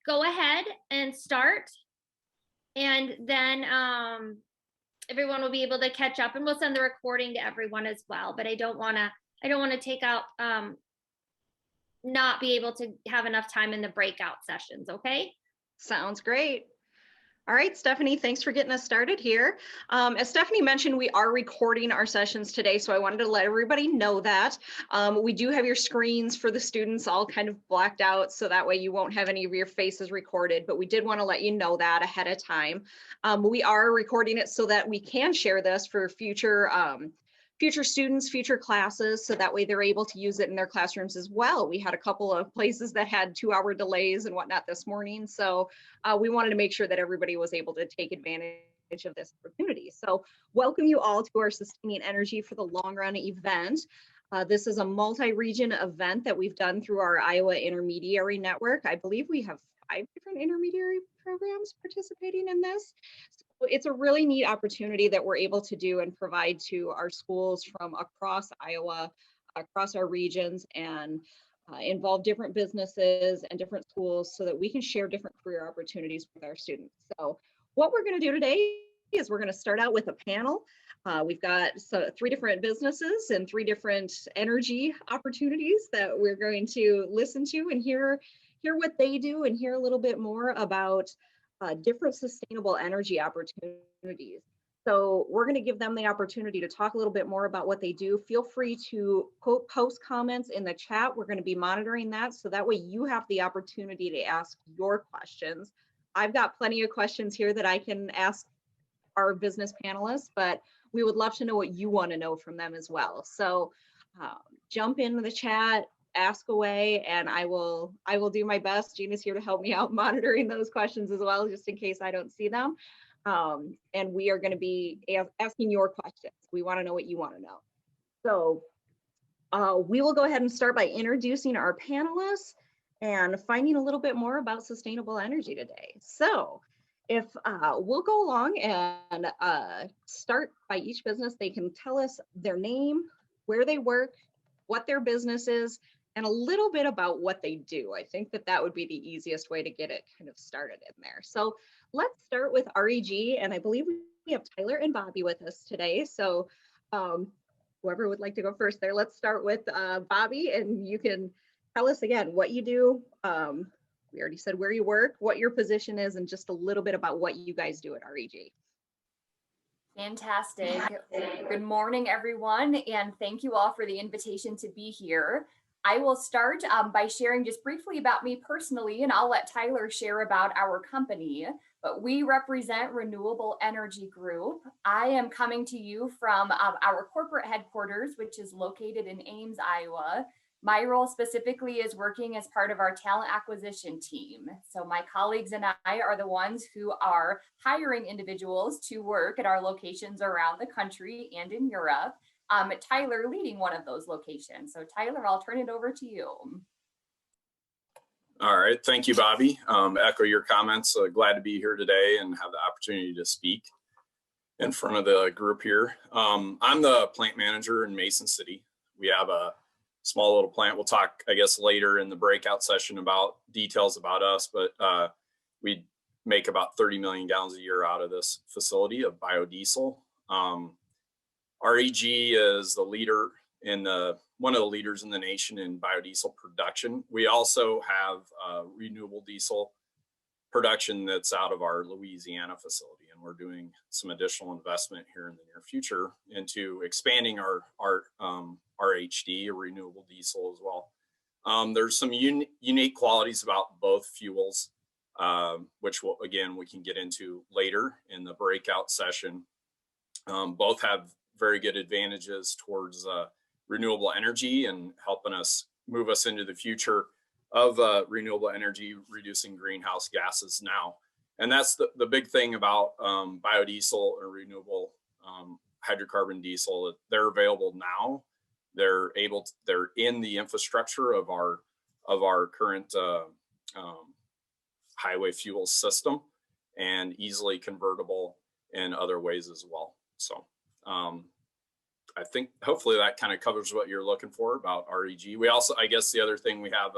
go ahead and start, and then everyone will be able to catch up, and we'll send the recording to everyone as well. But I don't want to take out not be able to have enough time in the breakout sessions. Okay. Sounds great. All right, Stephanie, thanks for getting us started here. As Stephanie mentioned, we are recording our sessions today, so I wanted to let everybody know that. We do have your screens for the students all kind of blacked out, so that way you won't have any of your faces recorded, but we did want to let you know that ahead of time. We are recording it so that we can share this for future students, future classes, so that way they're able to use it in their classrooms as well. We had a couple of places that had 2-hour delays and whatnot this morning, so we wanted to make sure that everybody was able to take advantage of this opportunity. So welcome you all to our Sustaining Energy for the Long Run event. This is a multi-region event that we've done through our Iowa Intermediary network. I believe we have 5 different intermediary programs participating in this. So it's a really neat opportunity that we're able to do and provide to our schools from across Iowa, across our regions, and involve different businesses and different schools so that we can share different career opportunities with our students. So what we're going to do today is we're going to start out with a panel. We've got 3 different businesses and 3 different energy opportunities that we're going to listen to and hear what they do and hear a little bit more about different sustainable energy opportunities. So we're going to give them the opportunity to talk a little bit more about what they do. Feel free to post comments in the chat. We're going to be monitoring that, so that way you have the opportunity to ask your questions. I've got plenty of questions here that I can ask our business panelists, but we would love to know what you want to know from them as well. So jump into the chat, ask away, and I will do my best. Gina's here to help me out monitoring those questions as well, just in case I don't see them. And we are going to be asking your questions. We want to know what you want to know. So we will go ahead and start by introducing our panelists and finding a little bit more about sustainable energy today. So if we'll go along and start by each business, they can tell us their name, where they work, what their business is, and a little bit about what they do. I think that would be the easiest way to get it kind of started in there. So let's start with REG, and I believe we have Tyler and Bobby with us today. So whoever would like to go first there, let's start with Bobby, and you can tell us again what you do. We already said where you work, what your position is, and just a little bit about what you guys do at REG. Fantastic. Good morning, everyone, and thank you all for the invitation to be here. I will start by sharing just briefly about me personally, and I'll let Tyler share about our company. But we represent Renewable Energy Group. I am coming to you from our corporate headquarters, which is located in Ames, Iowa. My role specifically is working as part of our talent acquisition team. So my colleagues and I are the ones who are hiring individuals to work at our locations around the country and in Europe. Tyler leading one of those locations. So Tyler, I'll turn it over to you. All right, thank you, Bobby. Echo your comments. Glad to be here today and have the opportunity to speak in front of the group here. I'm the plant manager in Mason City. We have a small little plant. We'll talk, I guess, later in the breakout session about details about us, but we make about 30 million gallons a year out of this facility of biodiesel. REG is the leader in one of the leaders in the nation in biodiesel production. We also have renewable diesel production that's out of our Louisiana facility, and we're doing some additional investment here in the near future into expanding our RHD, or renewable diesel, as well. There's some unique qualities about both fuels, which we can get into later in the breakout session. Both have very good advantages towards renewable energy and helping us move us into the future of renewable energy, reducing greenhouse gases now. And that's the big thing about biodiesel or renewable hydrocarbon diesel. They're available now. They're in the infrastructure of our current highway fuel system, and easily convertible in other ways as well. So I think hopefully that kind of covers what you're looking for about REG. We also, I guess the other thing, we have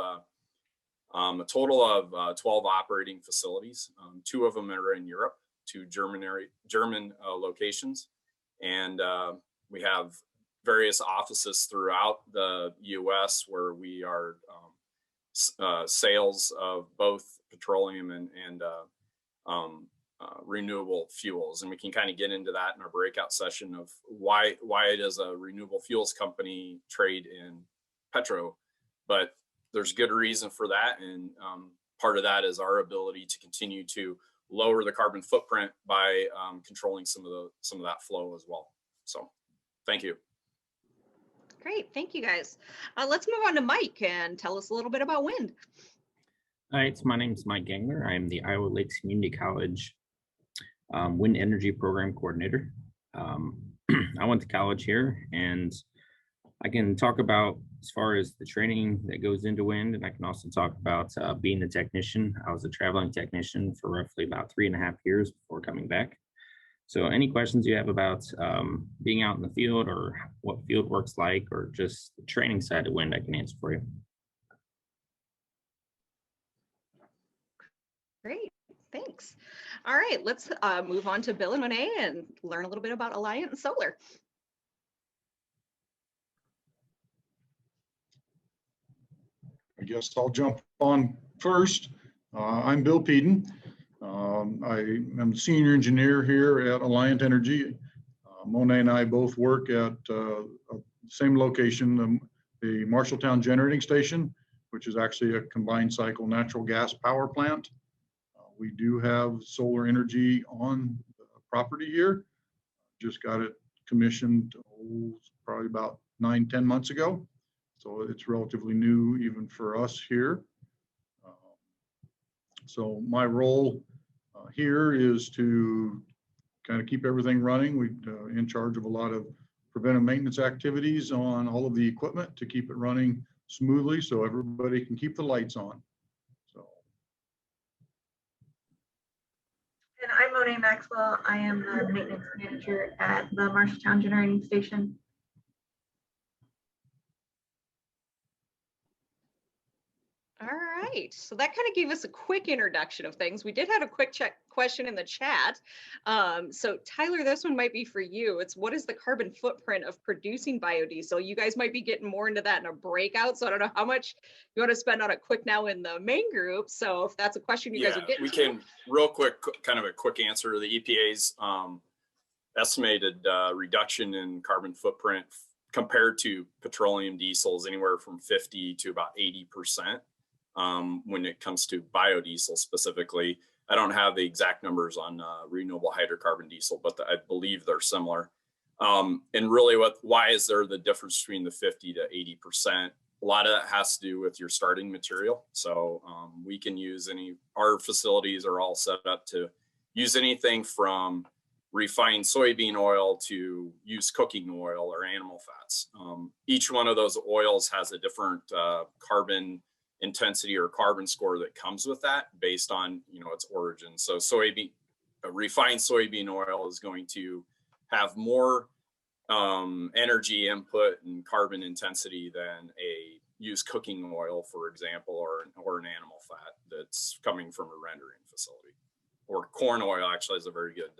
A total of 12 operating facilities. 2 of them are in Europe, 2 German locations. And we have various offices throughout the US where we are sales of both petroleum and renewable fuels. And we can kind of get into that in our breakout session of why does a renewable fuels company trade in petro, but there's good reason for that. And part of that is our ability to continue to lower the carbon footprint by controlling some of that flow as well. So thank you. Great, thank you guys. Let's move on to Mike and tell us a little bit about wind. All right, so my name is Mike Gangler. I'm the Iowa Lakes Community College Wind Energy Program Coordinator. I went to college here, and I can talk about as far as the training that goes into wind, and I can also talk about being a technician. I was a traveling technician for roughly about 3.5 years before coming back. So any questions you have about being out in the field or what field work's like, or just the training side of wind, I can answer for you. Great, thanks. All right, let's move on to Bill and Monet and learn a little bit about Alliant and solar. I guess I'll jump on first. I'm Bill Peden. I am the senior engineer here at Alliant Energy. Monet and I both work at the same location, the Marshalltown Generating Station, which is actually a combined cycle natural gas power plant. We do have solar energy on the property here. Just got it commissioned probably about 9-10 months ago. So it's relatively new even for us here. So my role here is to kind of keep everything running. We're in charge of a lot of preventive maintenance activities on all of the equipment to keep it running smoothly so everybody can keep the lights on. So. And I'm Monet Maxwell. I am the maintenance manager at the Marshalltown Generating Station. All right, so that kind of gave us a quick introduction of things. We did have a quick question in the chat. So Tyler, this one might be for you. It's what is the carbon footprint of producing biodiesel? You guys might be getting more into that in a breakout. So I don't know how much you want to spend on it quick now in the main group. So if that's a question you guys are getting we to. can real quick, kind of a quick answer. The EPA's estimated reduction in carbon footprint compared to petroleum diesel is anywhere from 50 to about 80%. When it comes to biodiesel specifically. I don't have the exact numbers on renewable hydrocarbon diesel, but I believe they're similar. And really why is there the difference between the 50 to 80%? A lot of that has to do with your starting material. So we can use our facilities are all set up to use anything from refined soybean oil to use cooking oil or animal fats. Each one of those oils has a different carbon intensity or carbon score that comes with that based on its origin. So refined soybean oil is going to have more energy input and carbon intensity than a used cooking oil, for example, or an animal fat that's coming from a rendering facility. Or corn oil actually has a very good,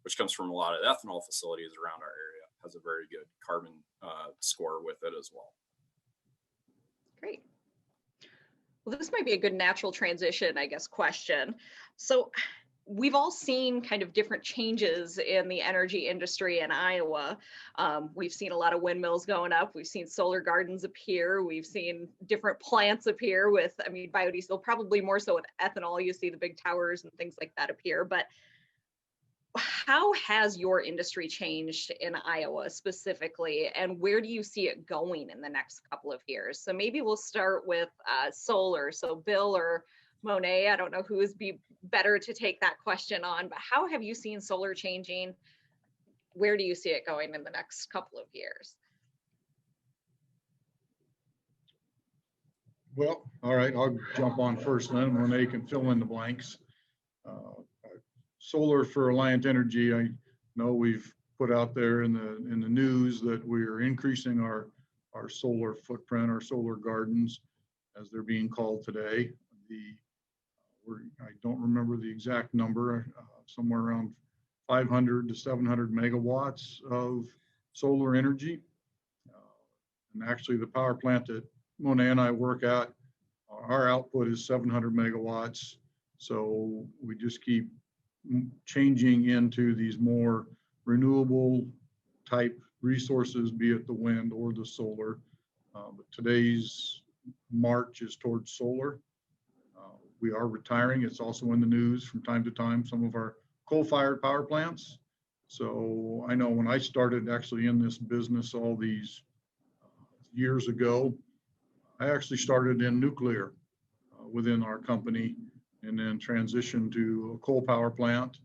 which comes from a lot of ethanol facilities around our area, has a very good carbon score with it as well. Great. Well, this might be a good natural transition, I guess, question. So we've all seen kind of different changes in the energy industry in Iowa. We've seen a lot of windmills going up. We've seen solar gardens appear. We've seen different plants appear with, biodiesel, probably more so with ethanol. You see the big towers and things like that appear. But how has your industry changed in Iowa specifically, and where do you see it going in the next couple of years? So maybe we'll start with solar. So Bill or Monet, I don't know who would be better to take that question on, but how have you seen solar changing? Where do you see it going in the next couple of years? Well, all right, I'll jump on first then. Monet can fill in the blanks. Solar for Alliant Energy, I know we've put out there in the news that we are increasing our solar footprint, our solar gardens. as they're being called today. I don't remember the exact number, somewhere around 500 to 700 megawatts of solar energy. And actually the power plant that Monet and I work at, our output is 700 megawatts. So we just keep changing into these more renewable type resources, be it the wind or the solar. But today's march is towards solar. We are retiring. It's also in the news from time to time, some of our coal-fired power plants. So I know when I started actually in this business all these years ago, I actually started in nuclear within our company and then transitioned to a coal power plant.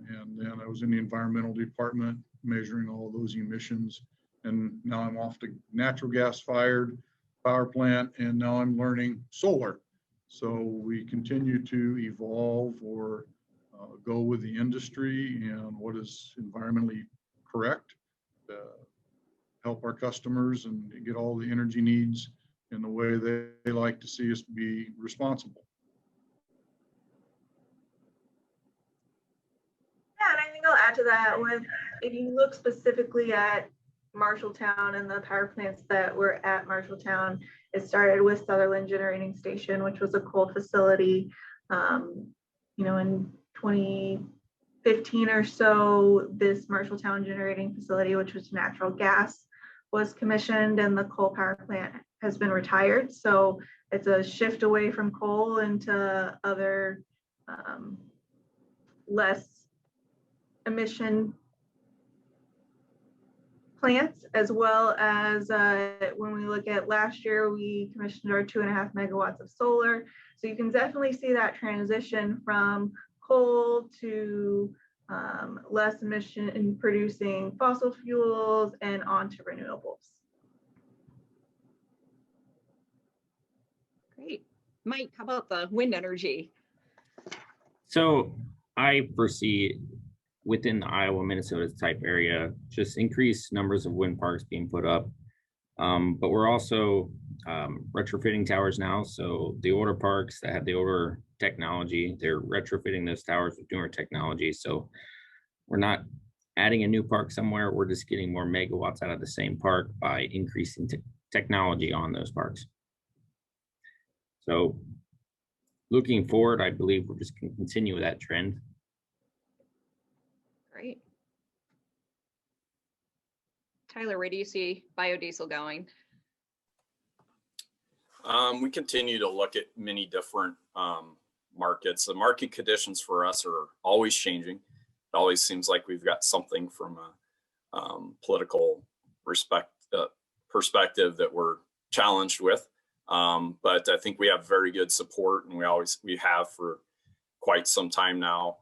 And then I was in the environmental department measuring all those emissions. And now I'm off to natural gas fired power plant, and now I'm learning solar. So we continue to evolve or go with the industry and what is environmentally correct to help our customers and get all the energy needs in the way they like to see us be responsible. Yeah, and I think I'll add to that with, if you look specifically at Marshalltown and the power plants that were at Marshalltown, it started with Sutherland Generating Station, which was a coal facility. In 2015 or so, this Marshalltown Generating Facility, which was natural gas, was commissioned, and the coal power plant has been retired. So it's a shift away from coal into other less emission plants, as well as when we look at last year, we commissioned our 2.5 megawatts of solar. So you can definitely see that transition from coal to less emission in producing fossil fuels and onto renewables. Great. Mike, how about the wind energy? So I foresee within the Iowa, Minnesota type area, just increased numbers of wind parks being put up. But we're also retrofitting towers now. So the older parks that have the older technology, they're retrofitting those towers with newer technology. So we're not adding a new park somewhere. We're just getting more megawatts out of the same park by increasing technology on those parks. So looking forward, I believe we're just going to continue that trend. Great. Tyler, where do you see biodiesel going? We continue to look at many different markets. The market conditions for us are always changing. It always seems like we've got something from a political perspective that we're challenged with. But I think we have very good support, and we have for quite some time now.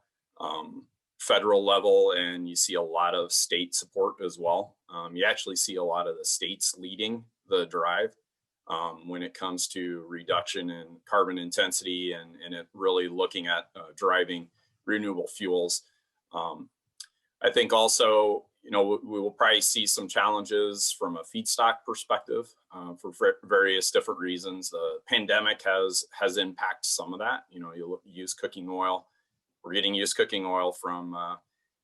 Federal level, and you see a lot of state support as well. You actually see a lot of the states leading the drive when it comes to reduction in carbon intensity and it really looking at driving renewable fuels. I think also, we will probably see some challenges from a feedstock perspective for various different reasons. The pandemic has impacted some of that. You use cooking oil. We're getting used cooking oil from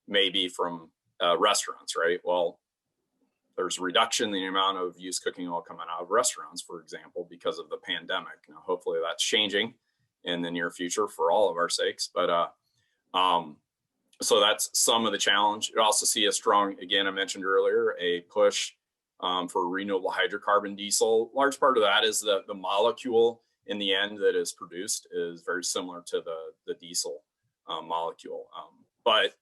maybe from restaurants, right? Well, there's a reduction in the amount of used cooking oil coming out of restaurants, for example, because of the pandemic. Now, hopefully that's changing in the near future for all of our sakes. But so that's some of the challenge. You also see a strong, again, I mentioned earlier, a push for renewable hydrocarbon diesel. Large part of that is the molecule in the end that is produced is very similar to the diesel molecule, but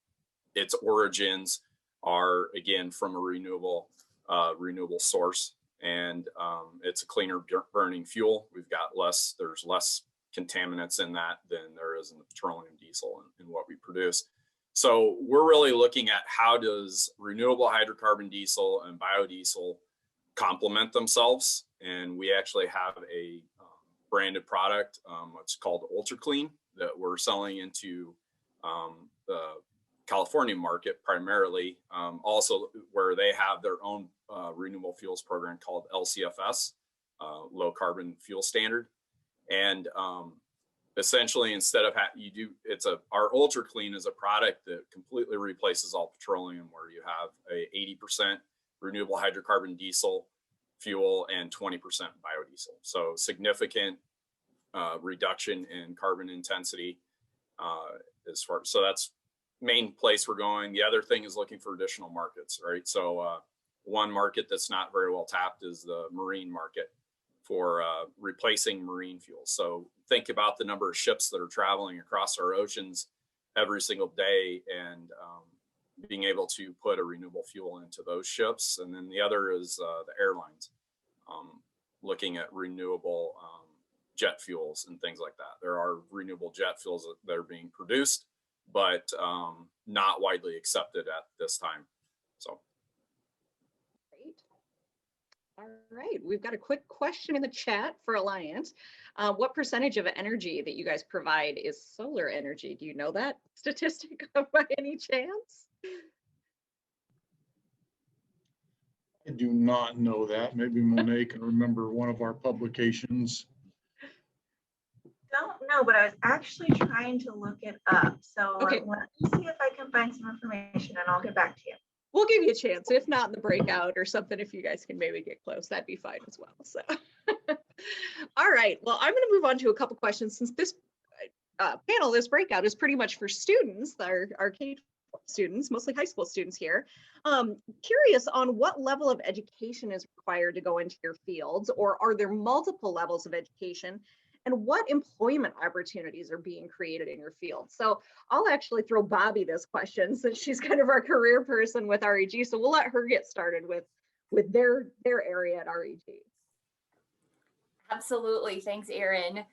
its origins are again from a renewable source, and it's a cleaner burning fuel. There's less contaminants in that than there is in the petroleum diesel in what we produce. So we're really looking at how does renewable hydrocarbon diesel and biodiesel complement themselves, and we actually have a branded product, what's called Ultra Clean, that we're selling into the California market primarily, also where they have their own renewable fuels program called LCFS. low carbon fuel standard. And essentially, instead of our ultra clean is a product that completely replaces all petroleum, where you have a 80% renewable hydrocarbon diesel fuel and 20% biodiesel. So significant reduction in carbon intensity so that's main place we're going. The other thing is looking for additional markets, right? So one market that's not very well tapped is the marine market for replacing marine fuels. So think about the number of ships that are traveling across our oceans every single day, and being able to put a renewable fuel into those ships. And then the other is the airlines, looking at renewable jet fuels and things like that. There are renewable jet fuels that are being produced, but not widely accepted at this time. So. Great. All right, we've got a quick question in the chat for Alliant. What percentage of energy that you guys provide is solar energy? Do you know that statistic by any chance? I do not know that. Maybe Monet can remember one of our publications. Don't know, but I was actually trying to look it up. So Okay. let me see if I can find some information and I'll get back to you. We'll give you a chance, if not in the breakout or something, if you guys can maybe get close, that'd be fine as well. So, all right, well, I'm going to move on to a couple questions, since this panel, this breakout is pretty much for students, our K students, mostly high school students here. Curious on what level of education is required to go into your fields, or are there multiple levels of education? And what employment opportunities are being created in your field? So I'll actually throw Bobby this question, since she's kind of our career person with REG. So we'll let her get started with their area at REG. Absolutely, thanks, Erin.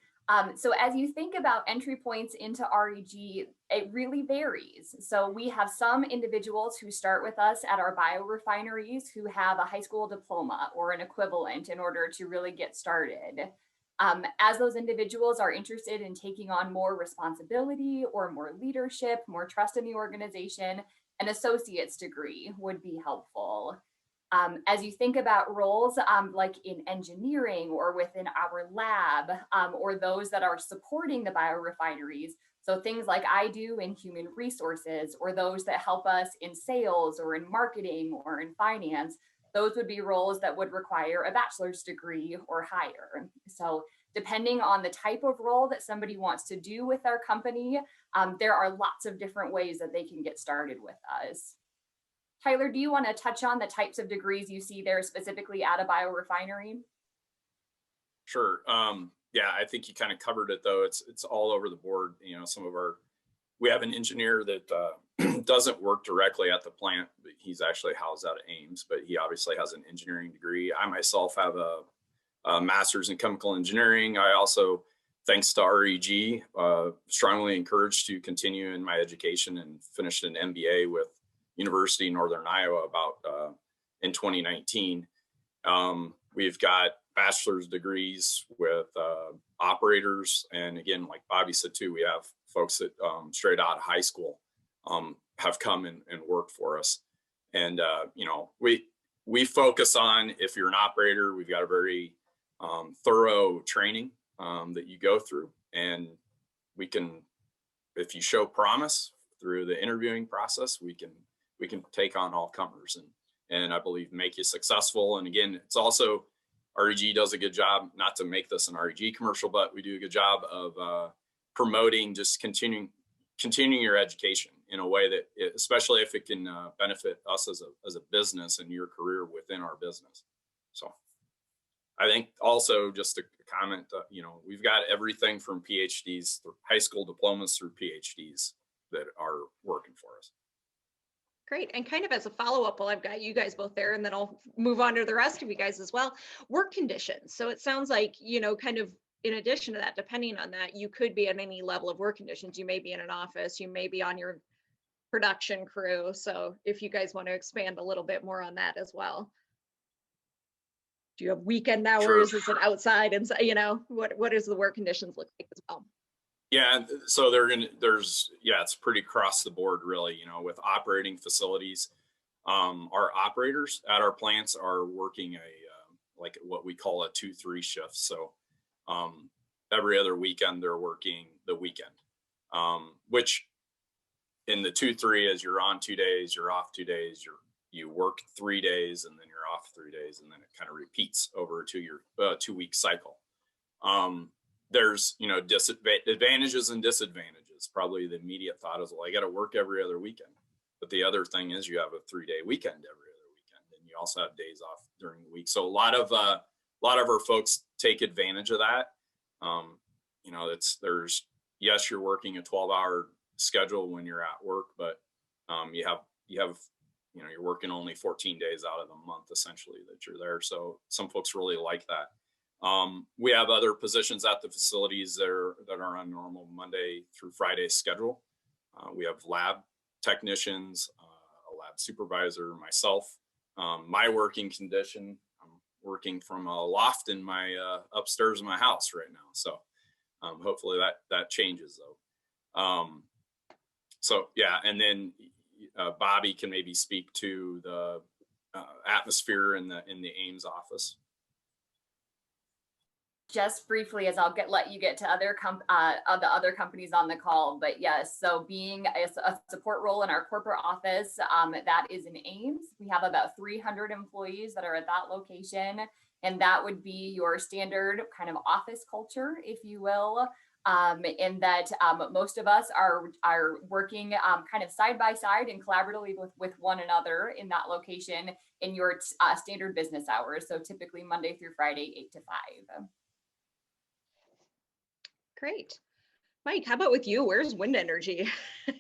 So as you think about entry points into REG, it really varies. So we have some individuals who start with us at our biorefineries who have a high school diploma or an equivalent in order to really get started. As those individuals are interested in taking on more responsibility or more leadership, more trust in the organization, an associate's degree would be helpful. As you think about roles like in engineering or within our lab, or those that are supporting the biorefineries, so things like I do in human resources, or those that help us in sales or in marketing or in finance, those would be roles that would require a bachelor's degree or higher. So depending on the type of role that somebody wants to do with our company, there are lots of different ways that they can get started with us. Tyler, do you want to touch on the types of degrees you see there specifically at a biorefinery? Sure. Yeah, I think you kind of covered it, though. It's all over the board. You know, we have an engineer that doesn't work directly at the plant, but he's actually housed out of Ames, but he obviously has an engineering degree. I myself have a master's in chemical engineering. I also, thanks to REG, strongly encouraged to continue in my education and finished an MBA with University of Northern Iowa in 2019. We've got bachelor's degrees with operators. And again, like Bobby said too, we have folks that straight out of high school have come and worked for us. And, you know, we focus on, if you're an operator, we've got a very thorough training that you go through. And we can, if you show promise through the interviewing process, we can take on all comers and I believe make you successful. And again, it's also, REG does a good job, not to make this an REG commercial, but we do a good job of promoting just continuing your education in a way that, especially if it can benefit us as a business and your career within our business. So I think also just a comment, you know, we've got everything from PhDs, high school diplomas through PhDs that are working for us. Great. And kind of as a follow-up, while I've got you guys both there, and then I'll move on to the rest of you guys as well, work conditions. So it sounds like, you know, kind of in addition to that, depending on that, you could be at any level of work conditions. You may be in an office, you may be on your production crew. So if you guys want to expand a little bit more on that as well. Do you have weekend hours? Sure. Is it outside? And you know, what does the work conditions look like as well? Yeah, so it's pretty across the board, really, you know, with operating facilities. Our operators at our plants are working like what we call a 2-3 shift. So every other weekend they're working the weekend, which in the 2-3 is you're on 2 days, you're off 2 days, you work 3 days, and then you're off 3 days, and then it kind of repeats over a 2-week cycle. There's, you know, advantages and disadvantages. Probably the immediate thought is, well, I got to work every other weekend. But the other thing is you have a 3-day weekend every other weekend, and you also have days off during the week. So a lot of our folks take advantage of that. You know, yes, you're working a 12-hour schedule when you're at work, but you have you know, you're working only 14 days out of the month essentially that you're there. So some folks really like that. We have other positions at the facilities that are on normal Monday through Friday schedule. We have lab technicians, a lab supervisor, myself. My working condition, I'm working from a loft in my upstairs in my house right now. So hopefully that changes though. So yeah, and then Bobby can maybe speak to the atmosphere in the Ames office. Just briefly, as I'll let you get to the other companies on the call, but yes, so being a support role in our corporate office, that is in Ames. We have about 300 employees that are at that location, and that would be your standard kind of office culture, if you will. In that most of us are working kind of side by side and collaboratively with one another in that location in your standard business hours. So typically Monday through Friday, 8 to 5. Great. Mike, how about with you? Where's wind energy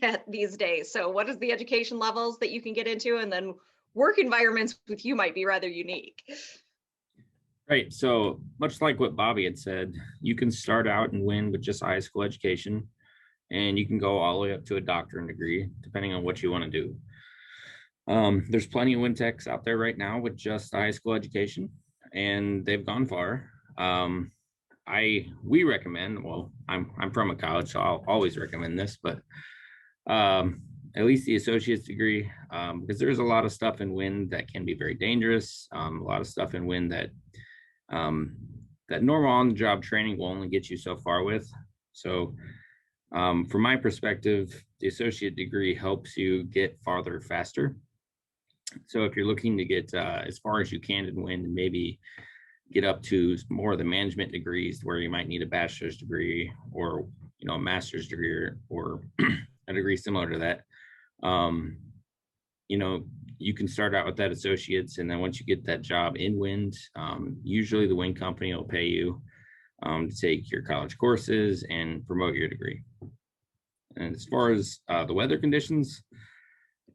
at these days? So what is the education levels that you can get into, and then work environments with you might be rather unique. Right. So much like what Bobby had said, you can start out in wind with just a high school education, and you can go all the way up to a doctorate degree, depending on what you want to do. There's plenty of wind techs out there right now with just a high school education, and they've gone far. We recommend, well, I'm from a college, so I'll always recommend this, but at least the associate's degree, because there's a lot of stuff in wind that can be very dangerous. A lot of stuff in wind that normal on-the-job training will only get you so far with. So from my perspective, the associate degree helps you get farther faster. So if you're looking to get as far as you can in wind, and maybe get up to more of the management degrees where you might need a bachelor's degree or, you know, a master's degree or a degree similar to that, you know, you can start out with that associates, and then once you get that job in wind, usually the wind company will pay you to take your college courses and promote your degree. And as far as the weather conditions,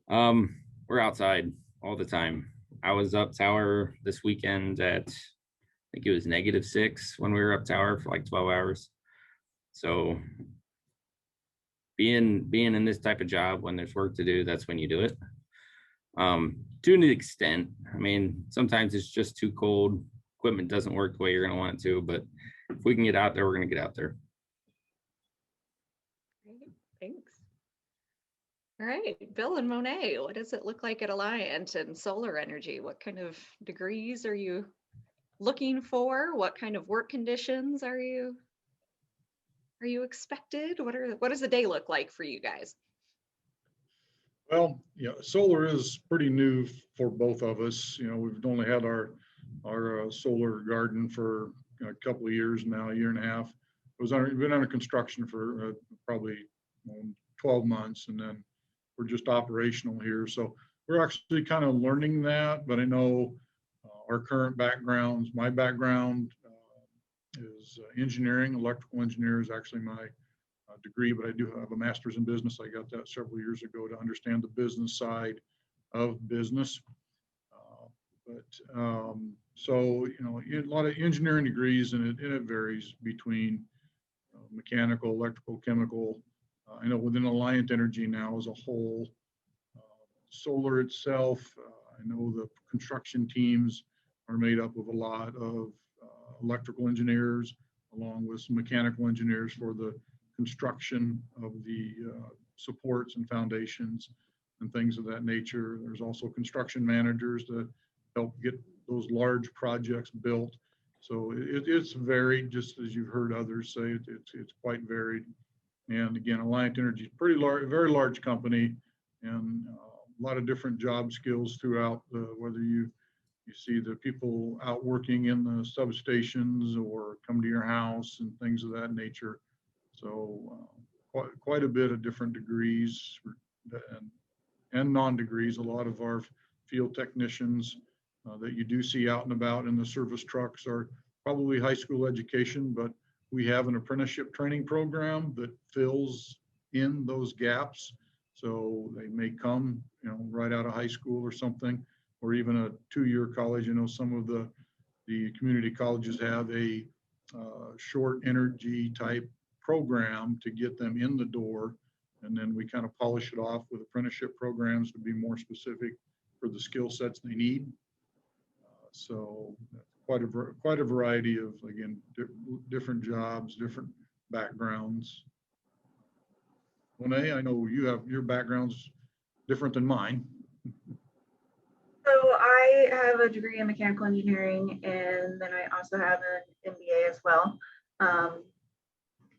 we're outside all the time. I was up tower this weekend at, I think it was -6 when we were up tower for like 12 hours. So being in this type of job, when there's work to do, that's when you do it. To an extent, I mean, sometimes it's just too cold. Equipment doesn't work the way you're going to want it to, but if we can get out there, we're going to get out there. Great, thanks. All right, Bill and Monet, what does it look like at Alliant and solar energy? What kind of degrees are you looking for? What kind of work conditions are you expected? What does the day look like for you guys? Well, yeah, solar is pretty new for both of us. You know, we've only had our solar garden for a couple of years now, a year and a half. Been under construction for probably 12 months, and then we're just operational here. So we're actually kind of learning that, but I know our current backgrounds, my background is engineering. Electrical engineer is actually my degree, but I do have a master's in business. I got that several years ago to understand the business side of business. So, you know, a lot of engineering degrees, and it varies between mechanical, electrical, chemical. I know within Alliant Energy now as a whole, solar itself, I know the construction teams are made up of a lot of electrical engineers, along with some mechanical engineers for the construction of the supports and foundations and things of that nature. There's also construction managers that help get those large projects built. So it's varied, just as you've heard others say, it's quite varied. And again, Alliant Energy is pretty large, very large company, and a lot of different job skills throughout, whether you see the people out working in the substations or come to your house and things of that nature. So quite a bit of different degrees and non-degrees. A lot of our field technicians that you do see out and about in the service trucks are probably high school education, but we have an apprenticeship training program that fills in those gaps. So they may come, right out of high school or something, or even a 2-year college. Some of the community colleges have a short energy type program to get them in the door. And then we kind of polish it off with apprenticeship programs to be more specific for the skill sets they need. So quite a variety of, again, different jobs, different backgrounds. Monet, I know your background's different than mine. So I have a degree in mechanical engineering, and then I also have an MBA as well.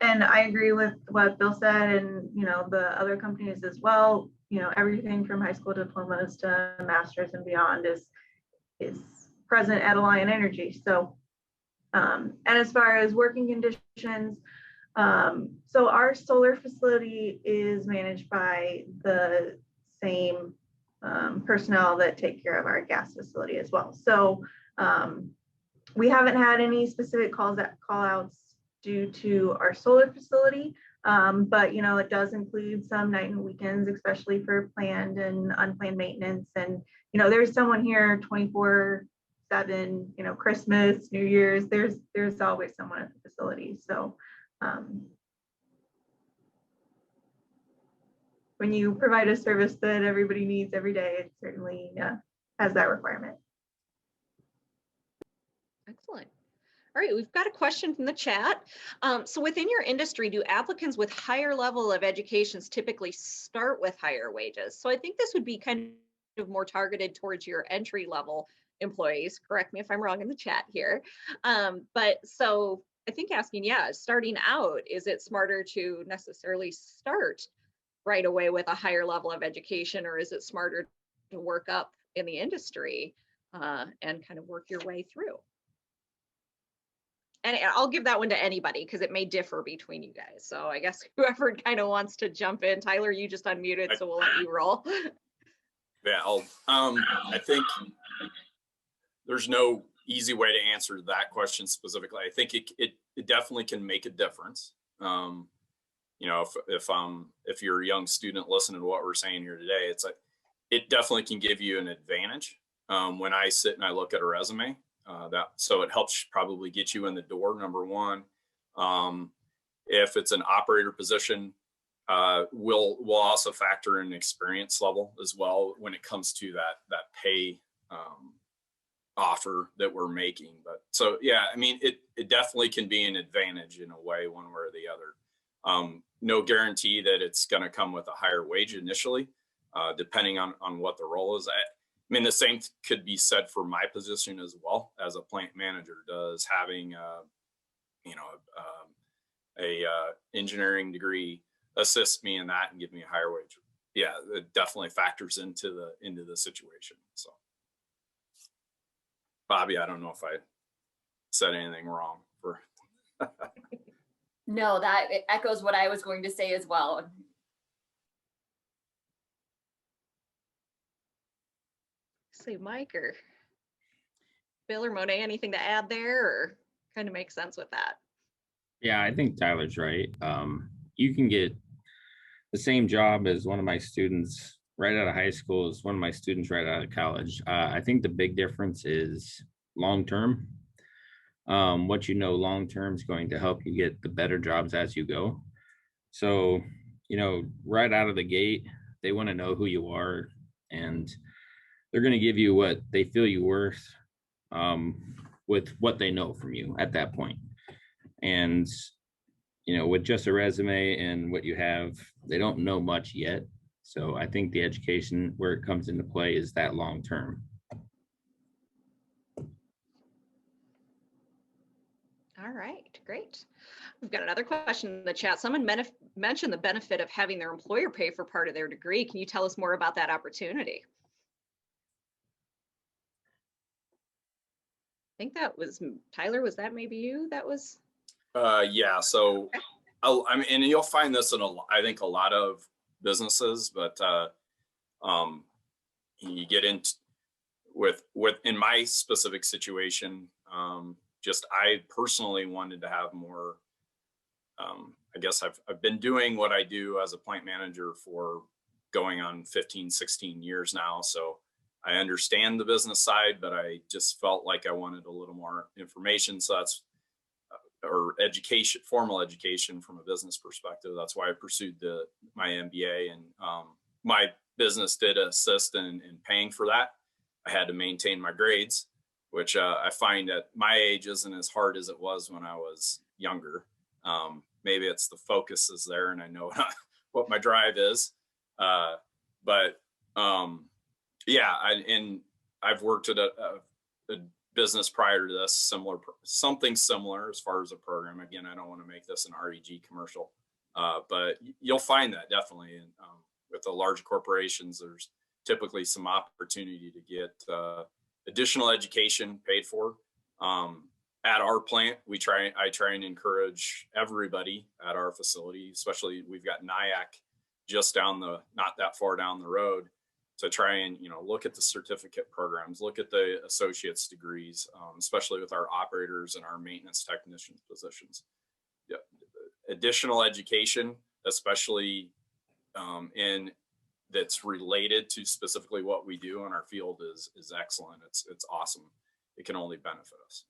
And I agree with what Bill said, and the other companies as well. Everything from high school diplomas to masters and beyond is present at Alliant Energy. So, and as far as working conditions, so our solar facility is managed by the same personnel that take care of our gas facility as well. So we haven't had any specific call outs due to our solar facility, but it does include some night and weekends, especially for planned and unplanned maintenance. And there's someone here 24/7. Christmas, New Year's, there's always someone at the facility. So when you provide a service that everybody needs every day, it certainly has that requirement. Excellent. All right, we've got a question from the chat. So within your industry, do applicants with higher level of educations typically start with higher wages? So I think this would be kind of more targeted towards your entry level employees. Correct me if I'm wrong in the chat here. But so I think asking, starting out, is it smarter to necessarily start right away with a higher level of education, or is it smarter to work up in the industry and kind of work your way through? And I'll give that one to anybody because it may differ between you guys. So I guess whoever kind of wants to jump in. Tyler, you just unmuted, so we'll let you roll. Yeah, I think there's no easy way to answer that question specifically. I think it definitely can make a difference. If you're a young student listening to what we're saying here today, it's like it definitely can give you an advantage. When I sit and I look at a resume, so it helps probably get you in the door, number one. If it's an operator position, we'll also factor in experience level as well when it comes to that pay offer that we're making. But so it definitely can be an advantage in a way, one way or the other. No guarantee that it's going to come with a higher wage initially, depending on what the role is. The same could be said for my position as well as a plant manager. Does having a engineering degree assist me in that and give me a higher wage? Yeah, it definitely factors into the situation. So, Bobby, I don't know if I said anything wrong. No, that echoes what I was going to say as well. Say Mike or Bill or Monet, anything to add there, or kind of make sense with that? Yeah, I think Tyler's right. You can get the same job as one of my students right out of high school as one of my students right out of college. I think the big difference is long-term. What long-term is going to help you get the better jobs as you go. So, right out of the gate, they want to know who you are, and they're going to give you what they feel you're worth with what they know from you at that point. And, with just a resume and what you have, they don't know much yet. So I think the education where it comes into play is that long-term. All right, great. We've got another question in the chat. Someone mentioned the benefit of having their employer pay for part of their degree. Can you tell us more about that opportunity? I think that was Tyler. Was that maybe you? That was. Yeah. So, I mean, and you'll find this in I think a lot of businesses, but you get into with in my specific situation, just I personally wanted to have more. I guess I've been doing what I do as a plant manager for going on 15, 16 years now. So I understand the business side, but I just felt like I wanted a little more information. So that's, or education, formal education from a business perspective. That's why I pursued my MBA, and my business did assist in paying for that. I had to maintain my grades, which I find at my age isn't as hard as it was when I was younger. Maybe it's the focus is there and I know what my drive is. But yeah, I've worked at a business prior to this, something similar as far as a program. Again, I don't want to make this an REG commercial, but you'll find that definitely with the large corporations, there's typically some opportunity to get additional education paid for. At our plant, I try and encourage everybody at our facility, especially we've got NIAC just not that far down the road, to try and, look at the certificate programs, look at the associate's degrees, especially with our operators and our maintenance technicians positions. Yeah. Additional education, especially that's related to specifically what we do in our field is excellent. It's awesome. It can only benefit us.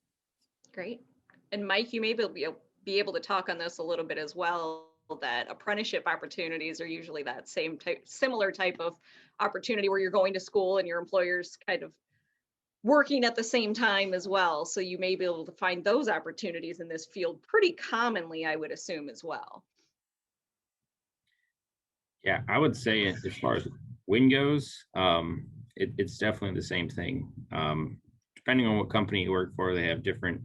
Great. And Mike, you may be able to talk on this a little bit as well, that apprenticeship opportunities are usually that similar type of opportunity where you're going to school and your employer's kind of working at the same time as well. So you may be able to find those opportunities in this field pretty commonly, I would assume, as well. Yeah, I would say as far as wind goes, it's definitely the same thing. Depending on what company you work for, they have different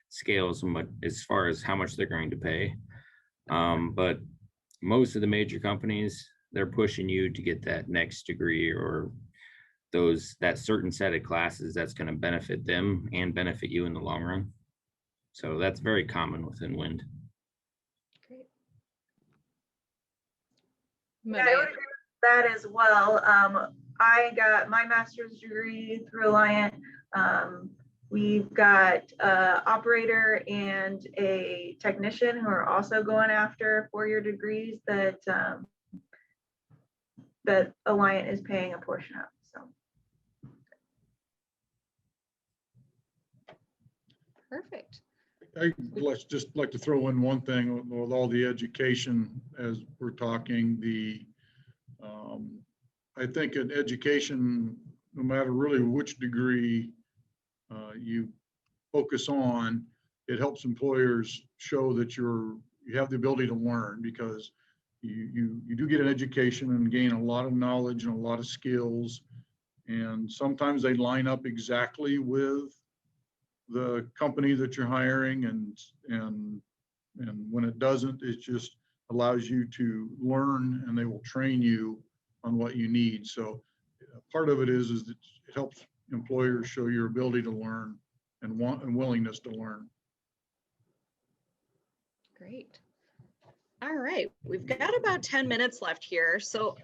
scales as far as how much they're going to pay. But most of the major companies, they're pushing you to get that next degree or that certain set of classes that's going to benefit them and benefit you in the long run. So that's very common within wind. Great. Yeah, I would agree with that as well. I got my master's degree through Alliant. We've got an operator and a technician who are also going after 4-year degrees that Alliant is paying a portion of. So. Perfect. I'd just like to throw in one thing with all the education as we're talking. I think in education, no matter really which degree you focus on, it helps employers show that you have the ability to learn, because you do get an education and gain a lot of knowledge and a lot of skills, and sometimes they line up exactly with the company that you're hiring, and when it doesn't, it just allows you to learn, and they will train you on what you need. So part of it is that it helps employers show your ability to learn and willingness to learn. Great. All right, we've got about 10 minutes left here. So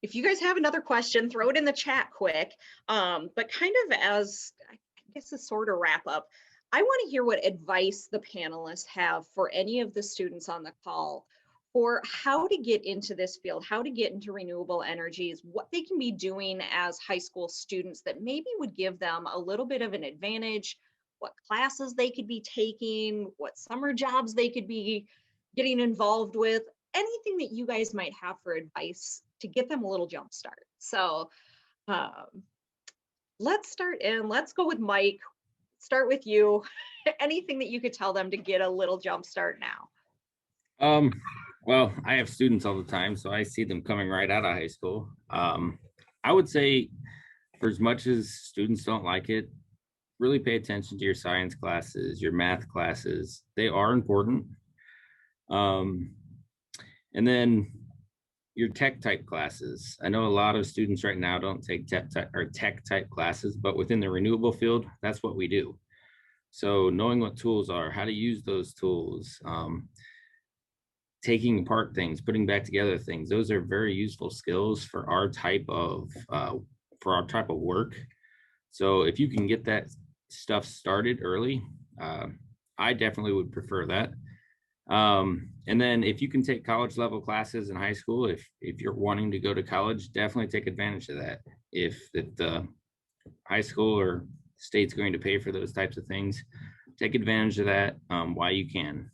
if you guys have another question, throw it in the chat quick. But kind of as, I guess, a sort of wrap up, I want to hear what advice the panelists have for any of the students on the call for how to get into this field, how to get into renewable energies, what they can be doing as high school students that maybe would give them a little bit of an advantage, what classes they could be taking, what summer jobs they could be getting involved with, anything that you guys might have for advice to get them a little jump start. So let's start and let's go with Mike. Start with you. Anything that you could tell them to get a little jump start now? Well, I have students all the time, so I see them coming right out of high school. I would say, for as much as students don't like it, really pay attention to your science classes, your math classes. They are important. And then your tech type classes. I know a lot of students right now don't take tech type classes, but within the renewable field, that's what we do. So knowing what tools are, how to use those tools, taking apart things, putting back together things, those are very useful skills for our type of work. So if you can get that stuff started early, I definitely would prefer that. And then if you can take college level classes in high school, if you're wanting to go to college, definitely take advantage of that. If the high school or state's going to pay for those types of things, take advantage of that while you can.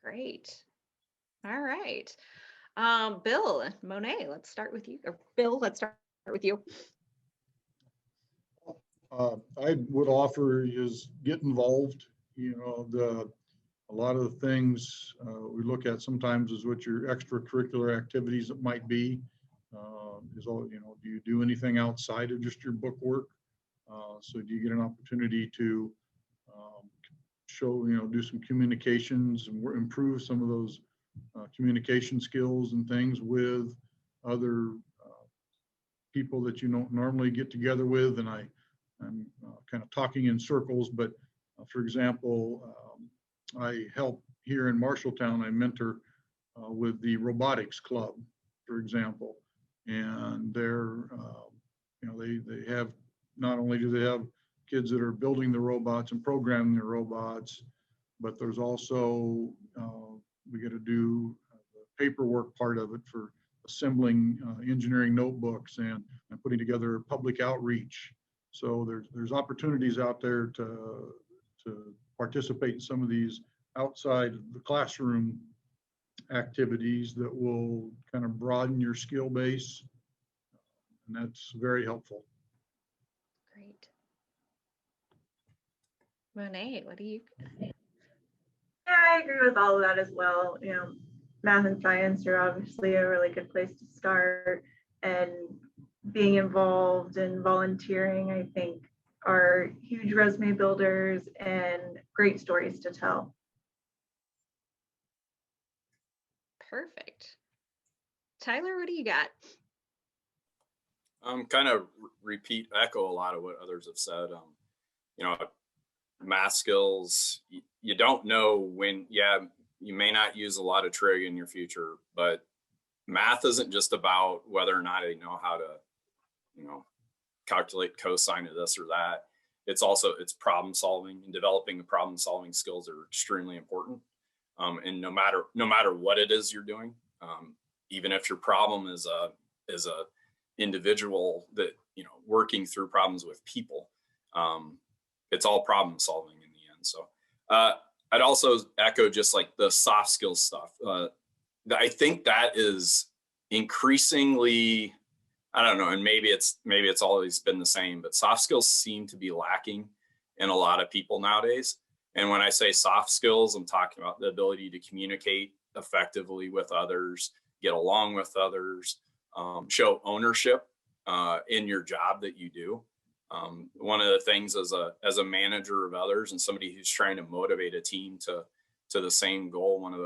Great. All right. Bill, Monet, let's start with you. Or Bill, let's start with you. I would offer is get involved. You know, a lot of the things we look at sometimes is what your extracurricular activities it might be. Is all, you know, do you do anything outside of just your book work? So do you get an opportunity to show, you know, do some communications and improve some of those communication skills and things with other people that you don't normally get together with? And I'm kind of talking in circles, but for example, I help here in Marshalltown. I mentor with the robotics club, for example, and they're, you know, they have, not only do they have kids that are building the robots and programming the robots, but there's also, we get to do the paperwork part of it for assembling engineering notebooks and putting together public outreach. So there's opportunities out there to participate in some of these outside the classroom activities that will kind of broaden your skill base. And that's very helpful. Great. Monet, what do you? Yeah, I agree with all of that as well. You know, math and science are obviously a really good place to start, and being involved and volunteering, I think, are huge resume builders and great stories to tell. Perfect. Tyler, what do you got? Kind of echo a lot of what others have said. You know, math skills, you don't know when, yeah, you may not use a lot of trig in your future, but math isn't just about whether or not I know how to, you know, calculate cosine of this or that. It's also, it's problem solving, and developing the problem solving skills are extremely important. And no matter what it is you're doing, even if your problem is a individual that, you know, working through problems with people, it's all problem solving in the end. So I'd also echo just like the soft skills stuff. I think that is increasingly, I don't know, and maybe it's always been the same, but soft skills seem to be lacking in a lot of people nowadays. And when I say soft skills, I'm talking about the ability to communicate effectively with others, get along with others, show ownership in your job that you do. One of the things as a manager of others and somebody who's trying to motivate a team to the same goal, one of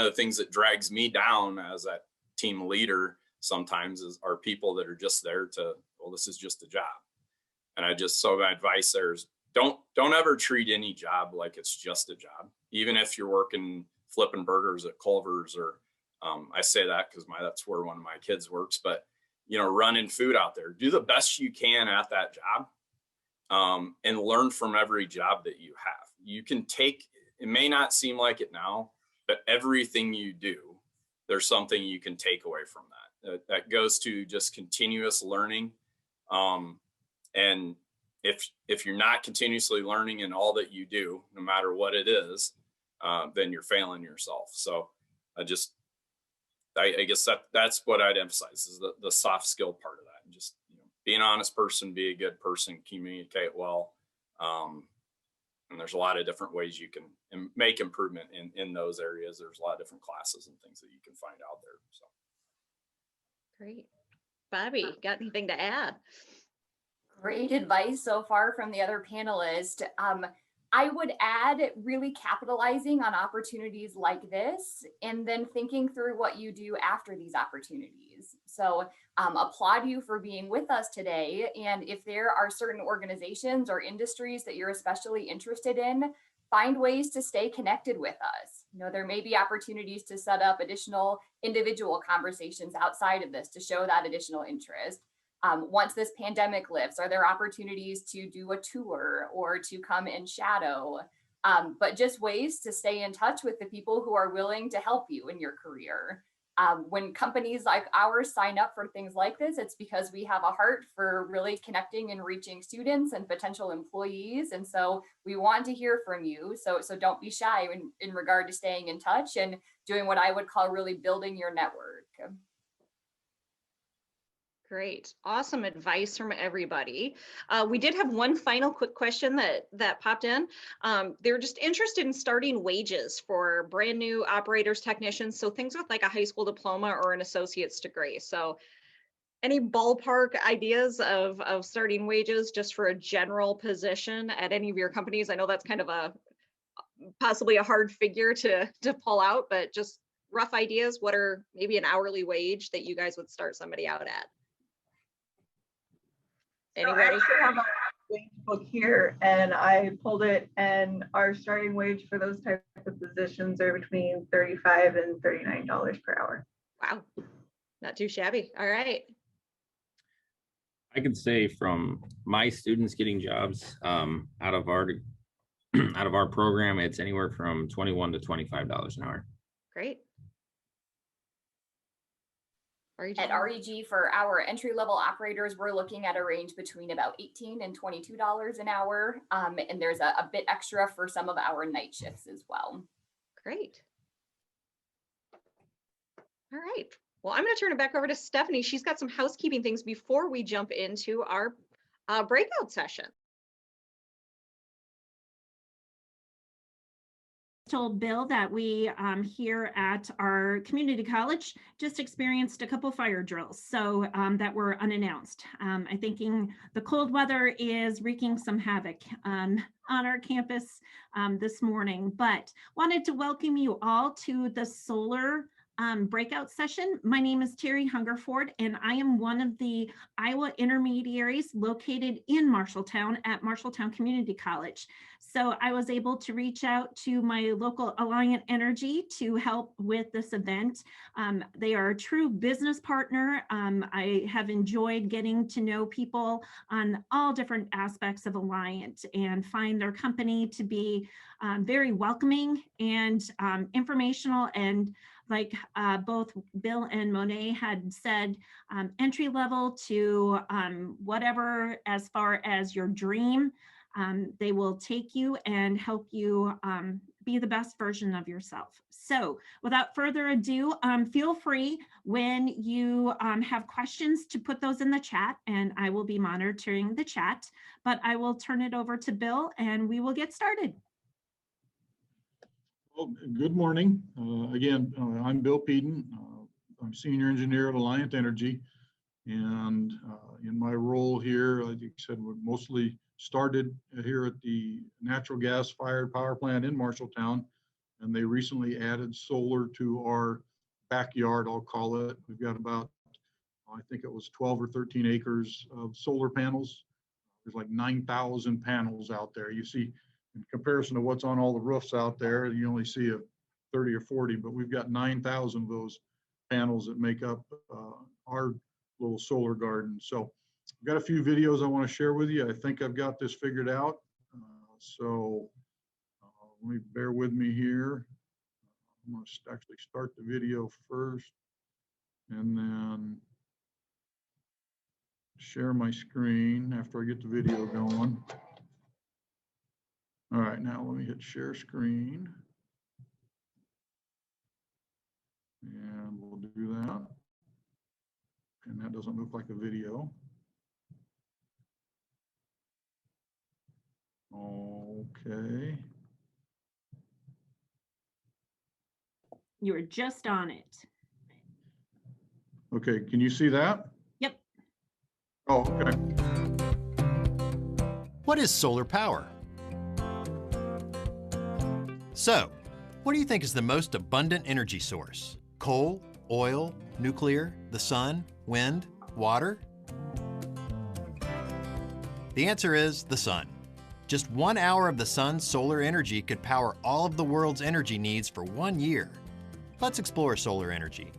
the things that drags me down as that team leader sometimes are people that are just there to, well, this is just a job. And so my advice there is don't ever treat any job like it's just a job. Even if you're working flipping burgers at Culver's, or I say that because that's where one of my kids works, but you know, running food out there, do the best you can at that job, and learn from every job that you have. You can take, it may not seem like it now, but everything you do, there's something you can take away from that. That goes to just continuous learning. And if you're not continuously learning in all that you do, no matter what it is, then you're failing yourself. So I guess that's what I'd emphasize is the soft skill part of that. And just, you know, be an honest person, be a good person, communicate well. And there's a lot of different ways you can make improvement in those areas. There's a lot of different classes and things that you can find out there. So. Great. Bobby, got anything to add? Great advice so far from the other panelists. I would add really capitalizing on opportunities like this and then thinking through what you do after these opportunities. So applaud you for being with us today. And if there are certain organizations or industries that you're especially interested in, find ways to stay connected with us. You know, there may be opportunities to set up additional individual conversations outside of this to show that additional interest. Once this pandemic lifts, are there opportunities to do a tour or to come and shadow? But just ways to stay in touch with the people who are willing to help you in your career. When companies like ours sign up for things like this, it's because we have a heart for really connecting and reaching students and potential employees. And so we want to hear from you. So don't be shy in regard to staying in touch and doing what I would call really building your network. Great, awesome advice from everybody. We did have one final quick question that popped in. They were just interested in starting wages for brand new operators, technicians, so things with like a high school diploma or an associate's degree. So any ballpark ideas of starting wages just for a general position at any of your companies? I know that's kind of possibly a hard figure to pull out, but just rough ideas. What are maybe an hourly wage that you guys would start somebody out at? Anybody? So I actually have a wage book here, and I pulled it, and our starting wage for those types of positions are between $35 and $39 per hour. Wow, not too shabby. All right. I could say from my students getting jobs out of our program, it's anywhere from $21 to $25 an hour. Great. At REG, for our entry-level operators, we're looking at a range between about $18 and $22 an hour. And there's a bit extra for some of our night shifts as well. Great. All right. Well, I'm going to turn it back over to Stephanie. She's got some housekeeping things before we jump into our breakout session. Told Bill that we here at our community college just experienced a couple fire drills, so that were unannounced. I'm thinking the cold weather is wreaking some havoc on our campus this morning, but wanted to welcome you all to the solar breakout session. My name is Terry Hungerford, and I am one of the Iowa intermediaries located in Marshalltown at Marshalltown Community College. So I was able to reach out to my local Alliant Energy to help with this event. They are a true business partner. I have enjoyed getting to know people on all different aspects of Alliant and find their company to be very welcoming and informational, and like both Bill and Monet had said, entry level to whatever as far as your dream. They will take you and help you be the best version of yourself. So without further ado, feel free when you have questions to put those in the chat, and I will be monitoring the chat, but I will turn it over to Bill and we will get started. Well, good morning. Again, I'm Bill Peden. I'm senior engineer at Alliant Energy, and in my role here, like you said, we mostly started here at the natural gas-fired power plant in Marshalltown, and they recently added solar to our backyard, I'll call it. We've got about, I think it was 12 or 13 acres of solar panels. There's like 9,000 panels out there. You see, in comparison to what's on all the roofs out there, you only see a 30 or 40, but we've got 9,000 of those panels that make up our little solar garden. So I've got a few videos I want to share with you. I think I've got this figured out. So let me bear with me here. I'm going to actually start the video first and then share my screen after I get the video going. All right, now let me hit share screen. And we'll do that. And that doesn't look like a video. Okay. You were just on it. Okay, can you see that? Yep. Oh, okay. What is solar power? So, what do you think is the most abundant energy source? Coal, oil, nuclear, the sun, wind, water? The answer is the sun. Just 1 hour of the sun's solar energy could power all of the world's energy needs for 1 year. Let's explore solar energy.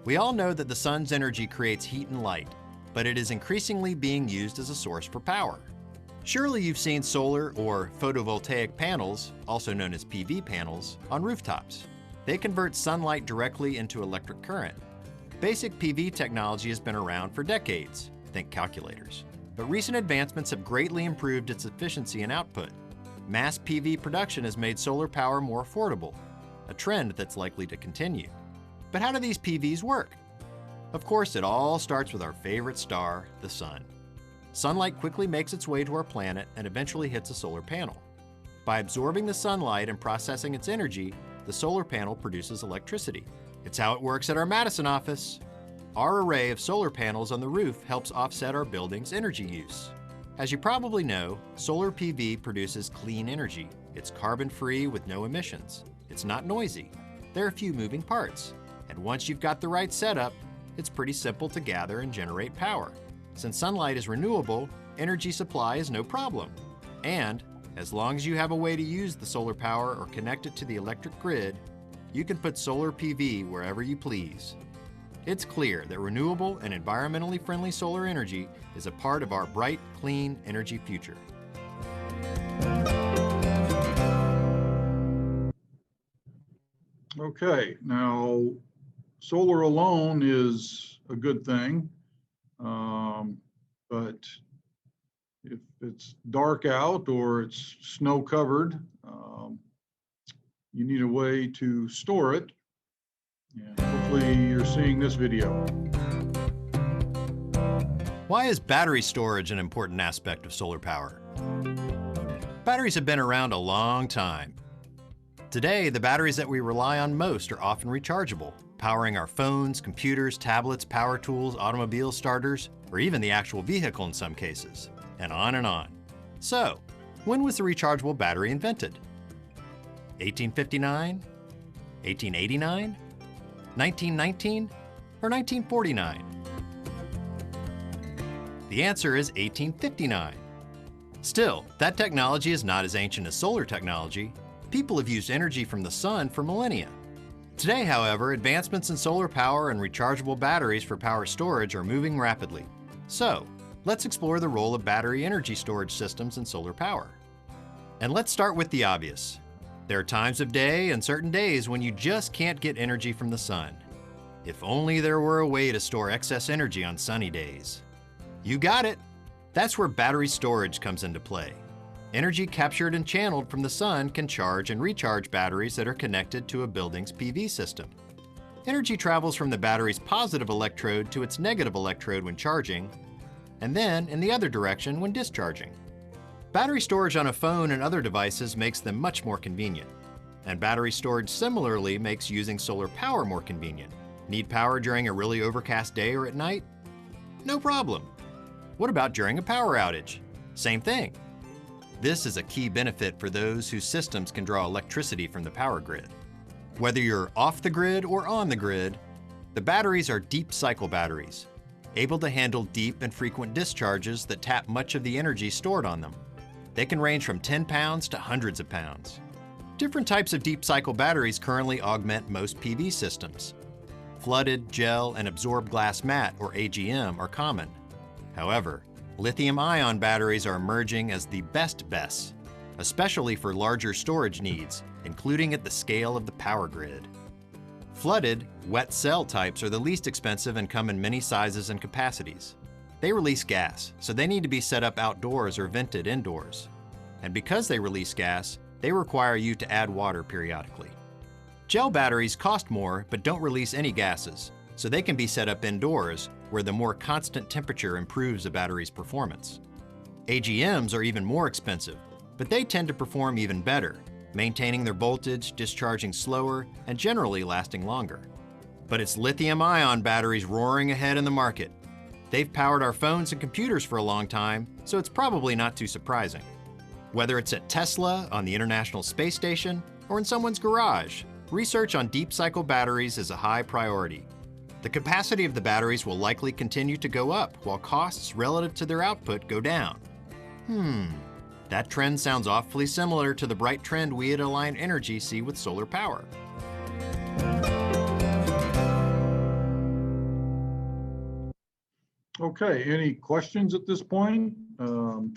We all know that the sun's energy creates heat and light, but it is increasingly being used as a source for power. Surely you've seen solar or photovoltaic panels, also known as PV panels, on rooftops. They convert sunlight directly into electric current. Basic PV technology has been around for decades, think calculators. But recent advancements have greatly improved its efficiency and output. Mass PV production has made solar power more affordable, a trend that's likely to continue. But how do these PVs work? Of course, it all starts with our favorite star, the sun. Sunlight quickly makes its way to our planet and eventually hits a solar panel. By absorbing the sunlight and processing its energy, the solar panel produces electricity. It's how it works at our Madison office. Our array of solar panels on the roof helps offset our building's energy use. As you probably know, solar PV produces clean energy. It's carbon-free with no emissions. It's not noisy. There are few moving parts. And once you've got the right setup, it's pretty simple to gather and generate power. Since sunlight is renewable, energy supply is no problem. And as long as you have a way to use the solar power or connect it to the electric grid, you can put solar PV wherever you please. It's clear that renewable and environmentally friendly solar energy is a part of our bright, clean energy future. Okay, now solar alone is a good thing, but if it's dark out or it's snow covered, you need a way to store it. And hopefully you're seeing this video. Why is battery storage an important aspect of solar power? Batteries have been around a long time. Today, the batteries that we rely on most are often rechargeable, powering our phones, computers, tablets, power tools, automobile starters, or even the actual vehicle in some cases, and on and on. So, when was the rechargeable battery invented? 1859? 1889? 1919? Or 1949? The answer is 1859. Still, that technology is not as ancient as solar technology. People have used energy from the sun for millennia. Today, however, advancements in solar power and rechargeable batteries for power storage are moving rapidly. So, let's explore the role of battery energy storage systems in solar power. And let's start with the obvious. There are times of day and certain days when you just can't get energy from the sun. If only there were a way to store excess energy on sunny days. You got it! That's where battery storage comes into play. Energy captured and channeled from the sun can charge and recharge batteries that are connected to a building's PV system. Energy travels from the battery's positive electrode to its negative electrode when charging, and then in the other direction when discharging. Battery storage on a phone and other devices makes them much more convenient. And battery storage similarly makes using solar power more convenient. Need power during a really overcast day or at night? No problem. What about during a power outage? Same thing. This is a key benefit for those whose systems can draw electricity from the power grid. Whether you're off the grid or on the grid, the batteries are deep cycle batteries, able to handle deep and frequent discharges that tap much of the energy stored on them. They can range from 10 pounds to hundreds of pounds. Different types of deep cycle batteries currently augment most PV systems. Flooded, gel, and absorbed glass mat, or AGM, are common. However, lithium-ion batteries are emerging as the best bets, especially for larger storage needs, including at the scale of the power grid. Flooded, wet cell types are the least expensive and come in many sizes and capacities. They release gas, so they need to be set up outdoors or vented indoors. And because they release gas, they require you to add water periodically. Gel batteries cost more but don't release any gases, so they can be set up indoors, where the more constant temperature improves a battery's performance. AGMs are even more expensive, but they tend to perform even better, maintaining their voltage, discharging slower, and generally lasting longer. But it's lithium-ion batteries roaring ahead in the market. They've powered our phones and computers for a long time, so it's probably not too surprising. Whether it's at Tesla, on the International Space Station, or in someone's garage, research on deep cycle batteries is a high priority. The capacity of the batteries will likely continue to go up while costs relative to their output go down. That trend sounds awfully similar to the bright trend we at Alliant Energy see with solar power. Okay, any questions at this point? And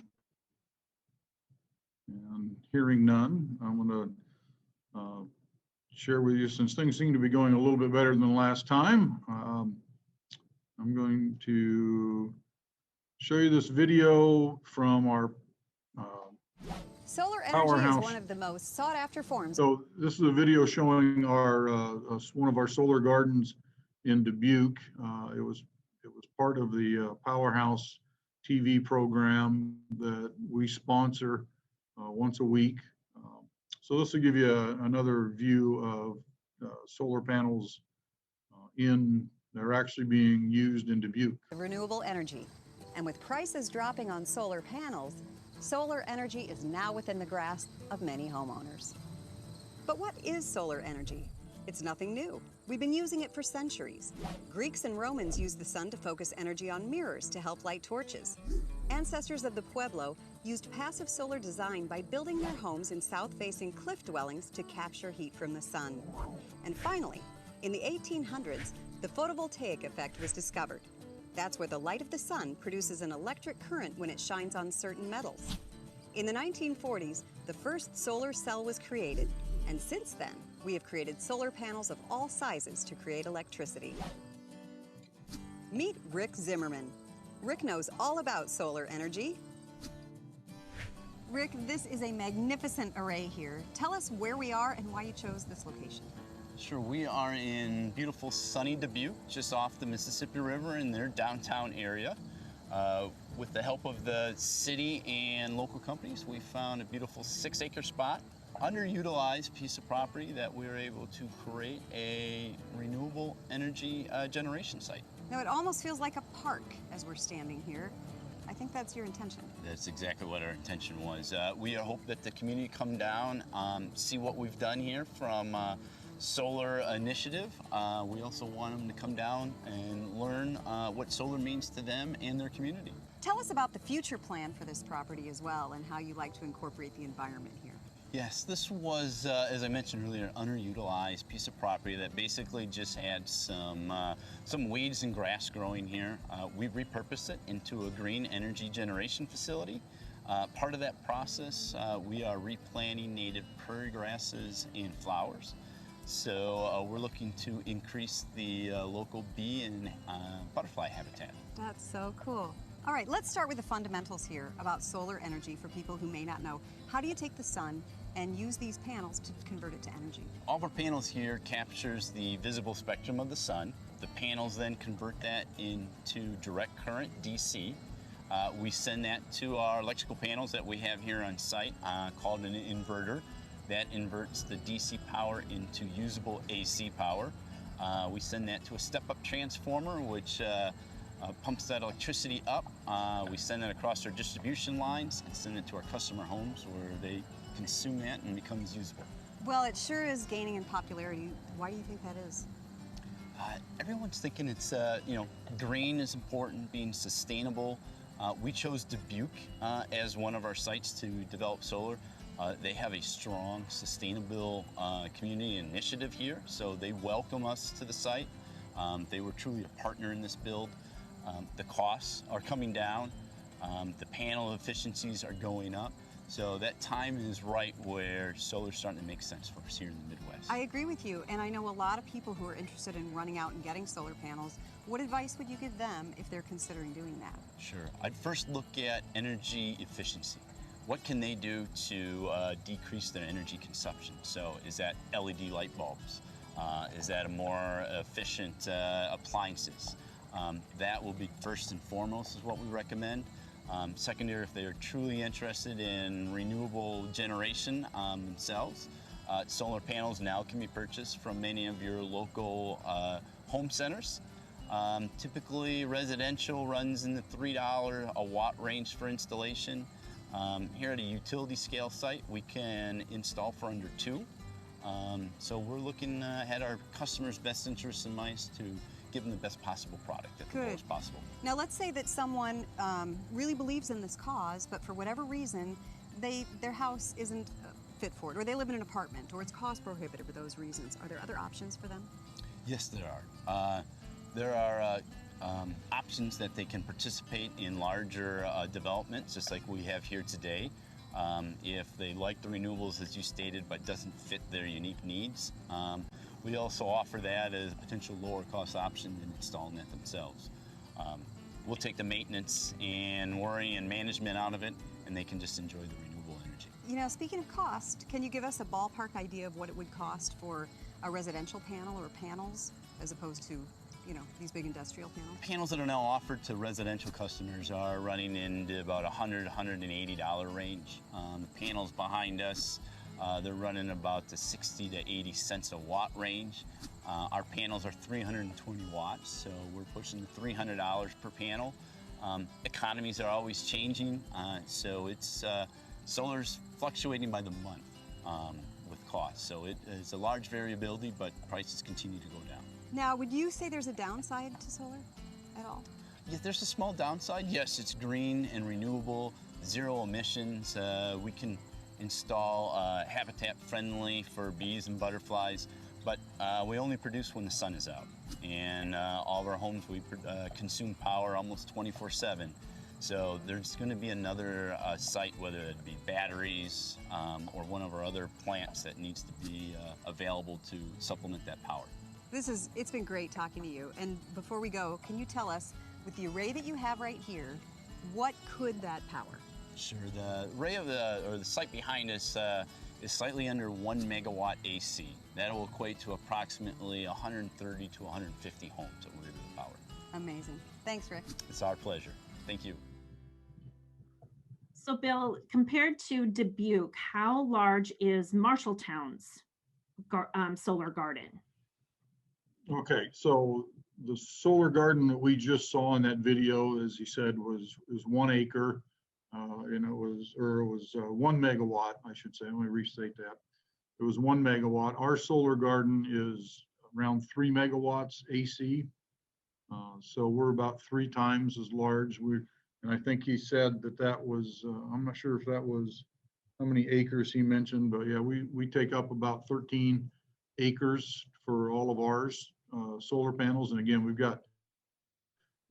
hearing none, I'm going to share with you, since things seem to be going a little bit better than last time. I'm going to show you this video from our solar energy powerhouse. is one of the most sought after forms. So this is a video showing our one of our solar gardens in Dubuque. It was part of the Powerhouse TV program that we sponsor once a week. So this will give you another view of solar panels they're actually being used in Dubuque. Renewable energy. And with prices dropping on solar panels, solar energy is now within the grasp of many homeowners. But what is solar energy? It's nothing new. We've been using it for centuries. Greeks and Romans used the sun to focus energy on mirrors to help light torches. Ancestors of the Pueblo used passive solar design by building their homes in south-facing cliff dwellings to capture heat from the sun. And finally, in the 1800s, the photovoltaic effect was discovered. That's where the light of the sun produces an electric current when it shines on certain metals. In the 1940s, the first solar cell was created, and since then, we have created solar panels of all sizes to create electricity. Meet Rick Zimmerman. Rick knows all about solar energy. Rick, this is a magnificent array here. Tell us where we are and why you chose this location. Sure, we are in beautiful sunny Dubuque, just off the Mississippi River in their downtown area. With the help of the city and local companies, we found a beautiful 6-acre spot, underutilized piece of property that we were able to create a renewable energy generation site. Now, it almost feels like a park as we're standing here. I think that's your intention. That's exactly what our intention was. We hope that the community come down, see what we've done here from solar initiative. We also want them to come down and learn what solar means to them and their community. Tell us about the future plan for this property as well and how you like to incorporate the environment here. Yes, this was, as I mentioned earlier, an underutilized piece of property that basically just had some weeds and grass growing here. We repurposed it into a green energy generation facility. Part of that process, we are replanting native prairie grasses and flowers. So we're looking to increase the local bee and butterfly habitat. That's so cool. All right, let's start with the fundamentals here about solar energy for people who may not know. How do you take the sun and use these panels to convert it to energy? All of our panels here captures the visible spectrum of the sun. The panels then convert that into direct current, DC. We send that to our electrical panels that we have here on site called an inverter. That inverts the DC power into usable AC power. We send that to a step-up transformer, which pumps that electricity up. We send it across our distribution lines and send it to our customer homes where they consume that and becomes usable. Well, it sure is gaining in popularity. Why do you think that is? Everyone's thinking it's, green is important, being sustainable. We chose Dubuque as one of our sites to develop solar. They have a strong, sustainable community initiative here, so they welcome us to the site. They were truly a partner in this build. The costs are coming down. The panel efficiencies are going up. So that time is right where solar's starting to make sense for us here in the Midwest. I agree with you, and I know a lot of people who are interested in running out and getting solar panels. What advice would you give them if they're considering doing that? Sure. I'd first look at energy efficiency. What can they do to decrease their energy consumption? So is that LED light bulbs? Is that a more efficient appliances? That will be first and foremost is what we recommend. Secondary, if they are truly interested in renewable generation themselves, solar panels now can be purchased from many of your local home centers. Typically residential runs in the $3 a watt range for installation. Here at a utility scale site, we can install for under 2. So we're looking at our customers' best interests in mind to give them the best possible product at the lowest possible. Now let's say that someone really believes in this cause, but for whatever reason, their house isn't fit for it, or they live in an apartment, or it's cost prohibitive for those reasons. Are there other options for them? Yes, there are. There are options that they can participate in larger developments, just like we have here today. If they like the renewables, as you stated, but doesn't fit their unique needs, we also offer that as a potential lower cost option than installing it themselves. We'll take the maintenance and worry and management out of it, and they can just enjoy the renewable energy. You know, speaking of cost, can you give us a ballpark idea of what it would cost for a residential panel or panels, as opposed to, you know, these big industrial panels? Panels that are now offered to residential customers are running into about $100, $180 range. The panels behind us, they're running about the 60 to 80 cents a watt range. Our panels are 320 watts, so we're pushing $300 per panel. Economies are always changing, so it's solar's fluctuating by the month with cost. So it is a large variability, but prices continue to go down. Now, would you say there's a downside to solar at all? Yeah, there's a small downside. Yes, it's green and renewable, zero emissions. We can install habitat friendly for bees and butterflies, but we only produce when the sun is out. And all of our homes, we consume power almost 24/7. So there's going to be another site, whether it be batteries or one of our other plants that needs to be available to supplement that power. It's been great talking to you. And before we go, can you tell us, with the array that you have right here, what could that power? Sure. The array of the site behind us is slightly under 1 megawatt AC. That will equate to approximately 130 to 150 homes that we're able to power. Amazing. Thanks, Rick. It's our pleasure. Thank you. So Bill, compared to Dubuque, how large is Marshalltown's solar garden? Okay, so the solar garden that we just saw in that video, as he said, was 1 acre, and it was 1 megawatt, I should say. Let me restate that. It was 1 megawatt. Our solar garden is around 3 megawatts AC, so we're about 3 times as large. And I think he said that was, I'm not sure if that was how many acres he mentioned, but yeah, we take up about 13 acres for all of ours solar panels. And again, we've got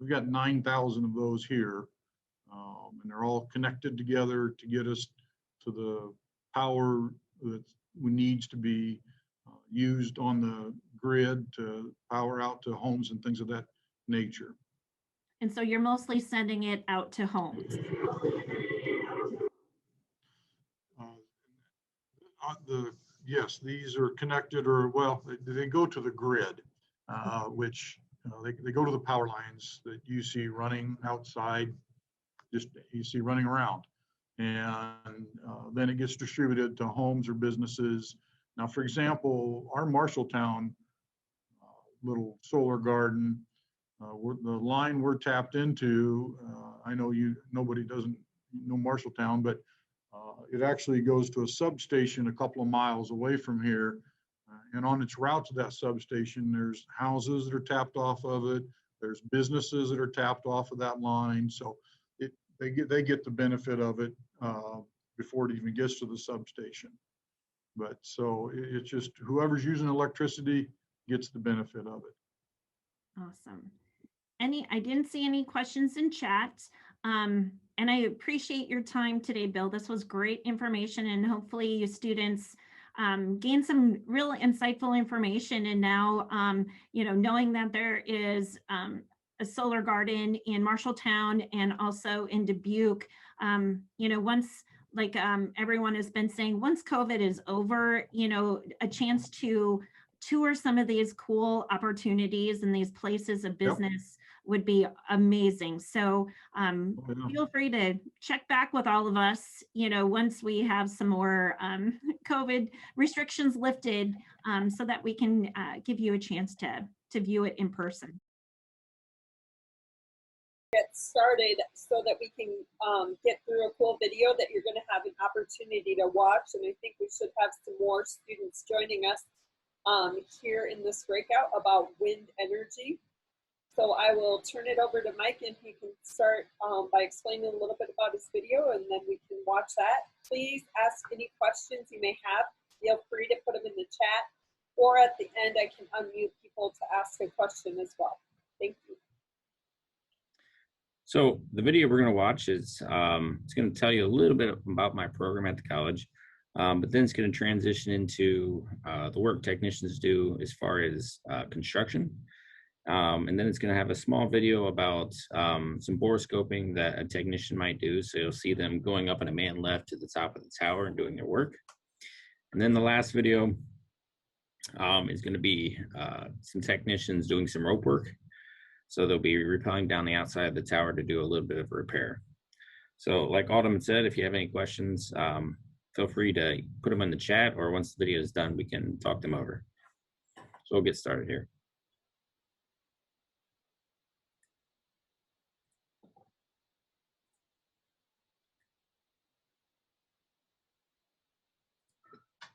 9,000 of those here, and they're all connected together to get us to the power that needs to be used on the grid to power out to homes and things of that nature. And so you're mostly sending it out to homes. Yes, these are connected, or well, they go to the grid, which they go to the power lines that you see running outside, just you see running around, and then it gets distributed to homes or businesses. Now, for example, our Marshalltown little solar garden, the line we're tapped into, I know nobody doesn't know Marshalltown, but it actually goes to a substation a couple of miles away from here. And on its route to that substation, there's houses that are tapped off of it. There's businesses that are tapped off of that line. So they get the benefit of it before it even gets to the substation. But so it's just whoever's using electricity gets the benefit of it. Awesome. I didn't see any questions in chat. And I appreciate your time today, Bill. This was great information, and hopefully you students gain some real insightful information. And now, knowing that there is a solar garden in Marshalltown and also in Dubuque, once, like everyone has been saying, once COVID is over, a chance to tour some of these cool opportunities and these places of business would be amazing. So feel free to check back with all of us, once we have some more COVID restrictions lifted, so that we can give you a chance to view it in person. get started so that we can get through a cool video that you're going to have an opportunity to watch. And I think we should have some more students joining us here in this breakout about wind energy. So I will turn it over to Mike and he can start by explaining a little bit about his video and then we can watch that. Please ask any questions you may have. Feel free to put them in the chat or at the end I can unmute people to ask a question as well. Thank you. So the video we're going to watch is it's going to tell you a little bit about my program at the college, but then it's going to transition into the work technicians do as far as construction. And then it's going to have a small video about some borescoping that a technician might do. So you'll see them going up in a man lift to the top of the tower and doing their work. And then the last video is going to be some technicians doing some rope work. So they'll be rappelling down the outside of the tower to do a little bit of repair. So like Autumn said, if you have any questions, feel free to put them in the chat, or once the video is done, we can talk them over. So we'll get started here.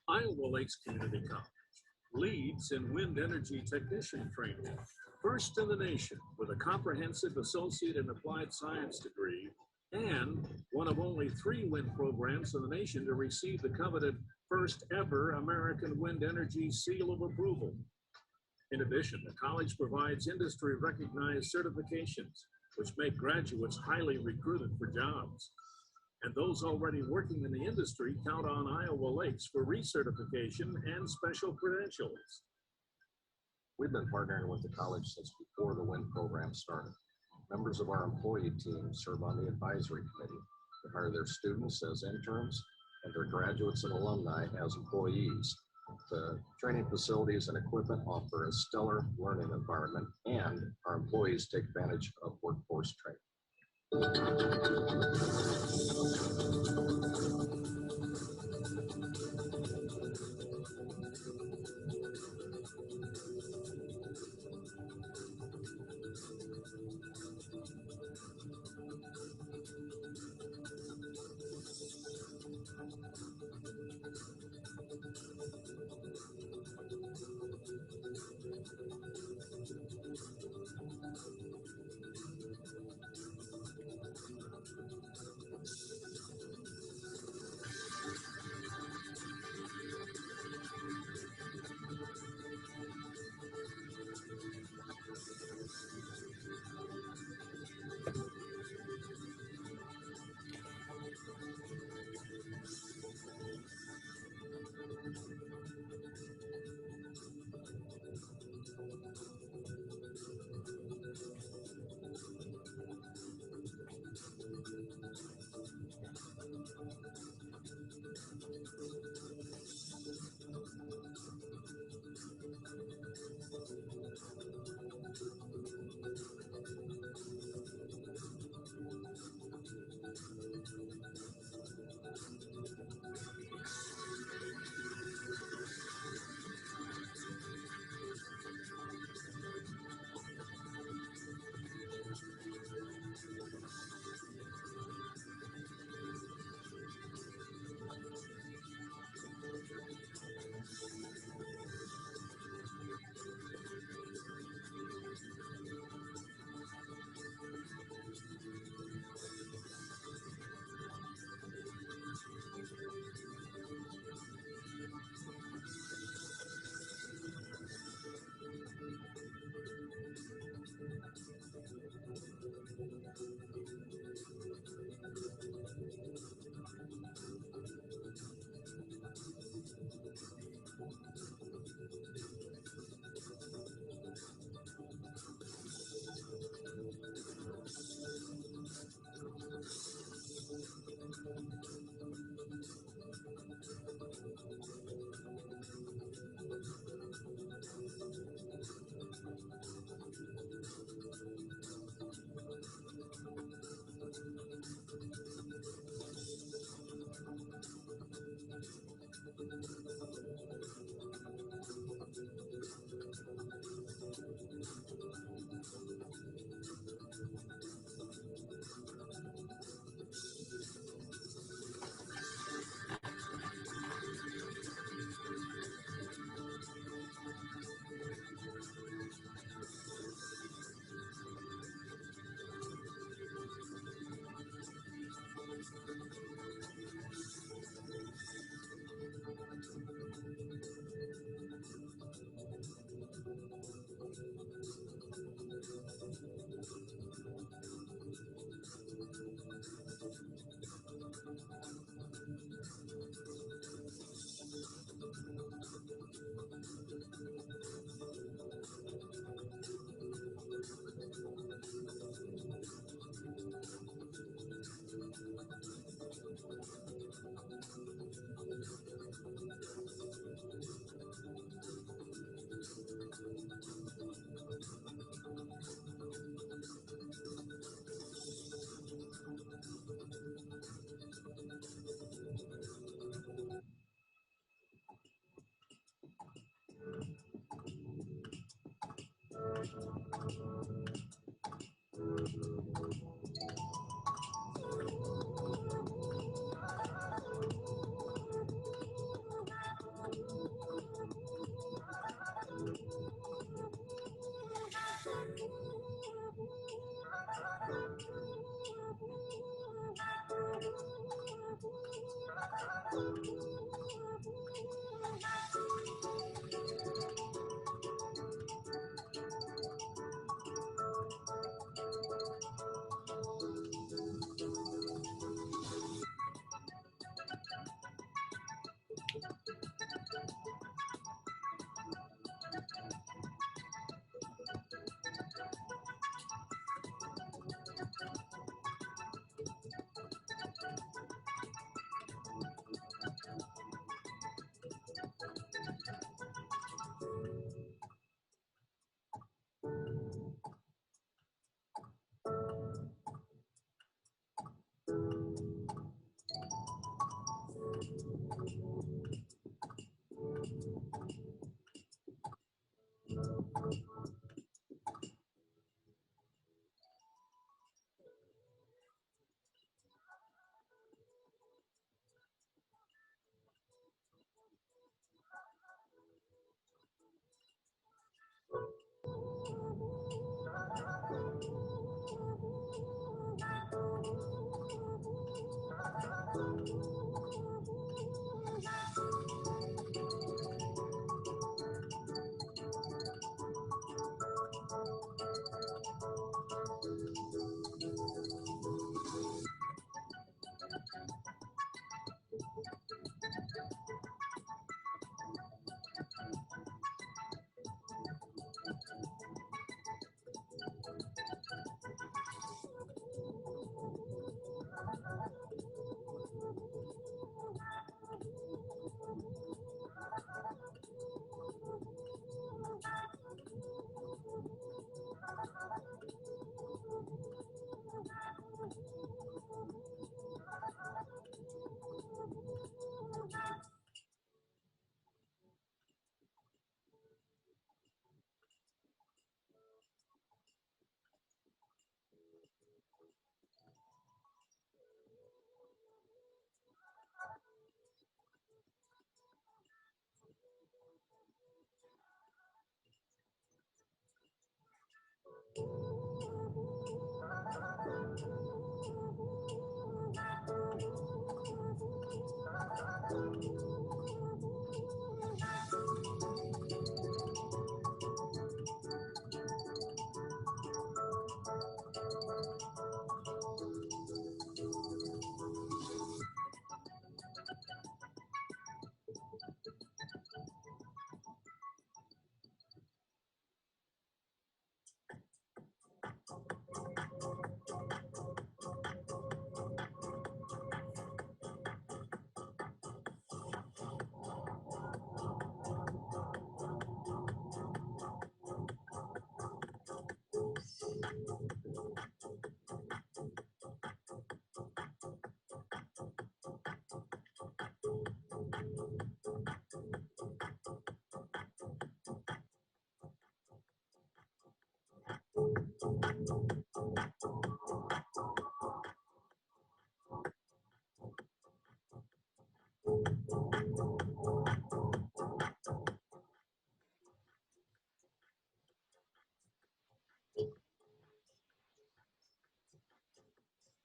Iowa Lakes Community College leads in wind energy technician training, first in the nation with a comprehensive associate in applied science degree, and one of only 3 wind programs in the nation to receive the coveted first ever American Wind Energy Seal of Approval. In addition, the college provides industry recognized certifications, which make graduates highly recruited for jobs. And those already working in the industry count on Iowa Lakes for recertification and special credentials. We've been partnering with the college since before the wind program started. Members of our employee team serve on the advisory committee to hire their students as interns and their graduates and alumni as employees. The training facilities and equipment offer a stellar learning environment, and our employees take advantage of workforce training.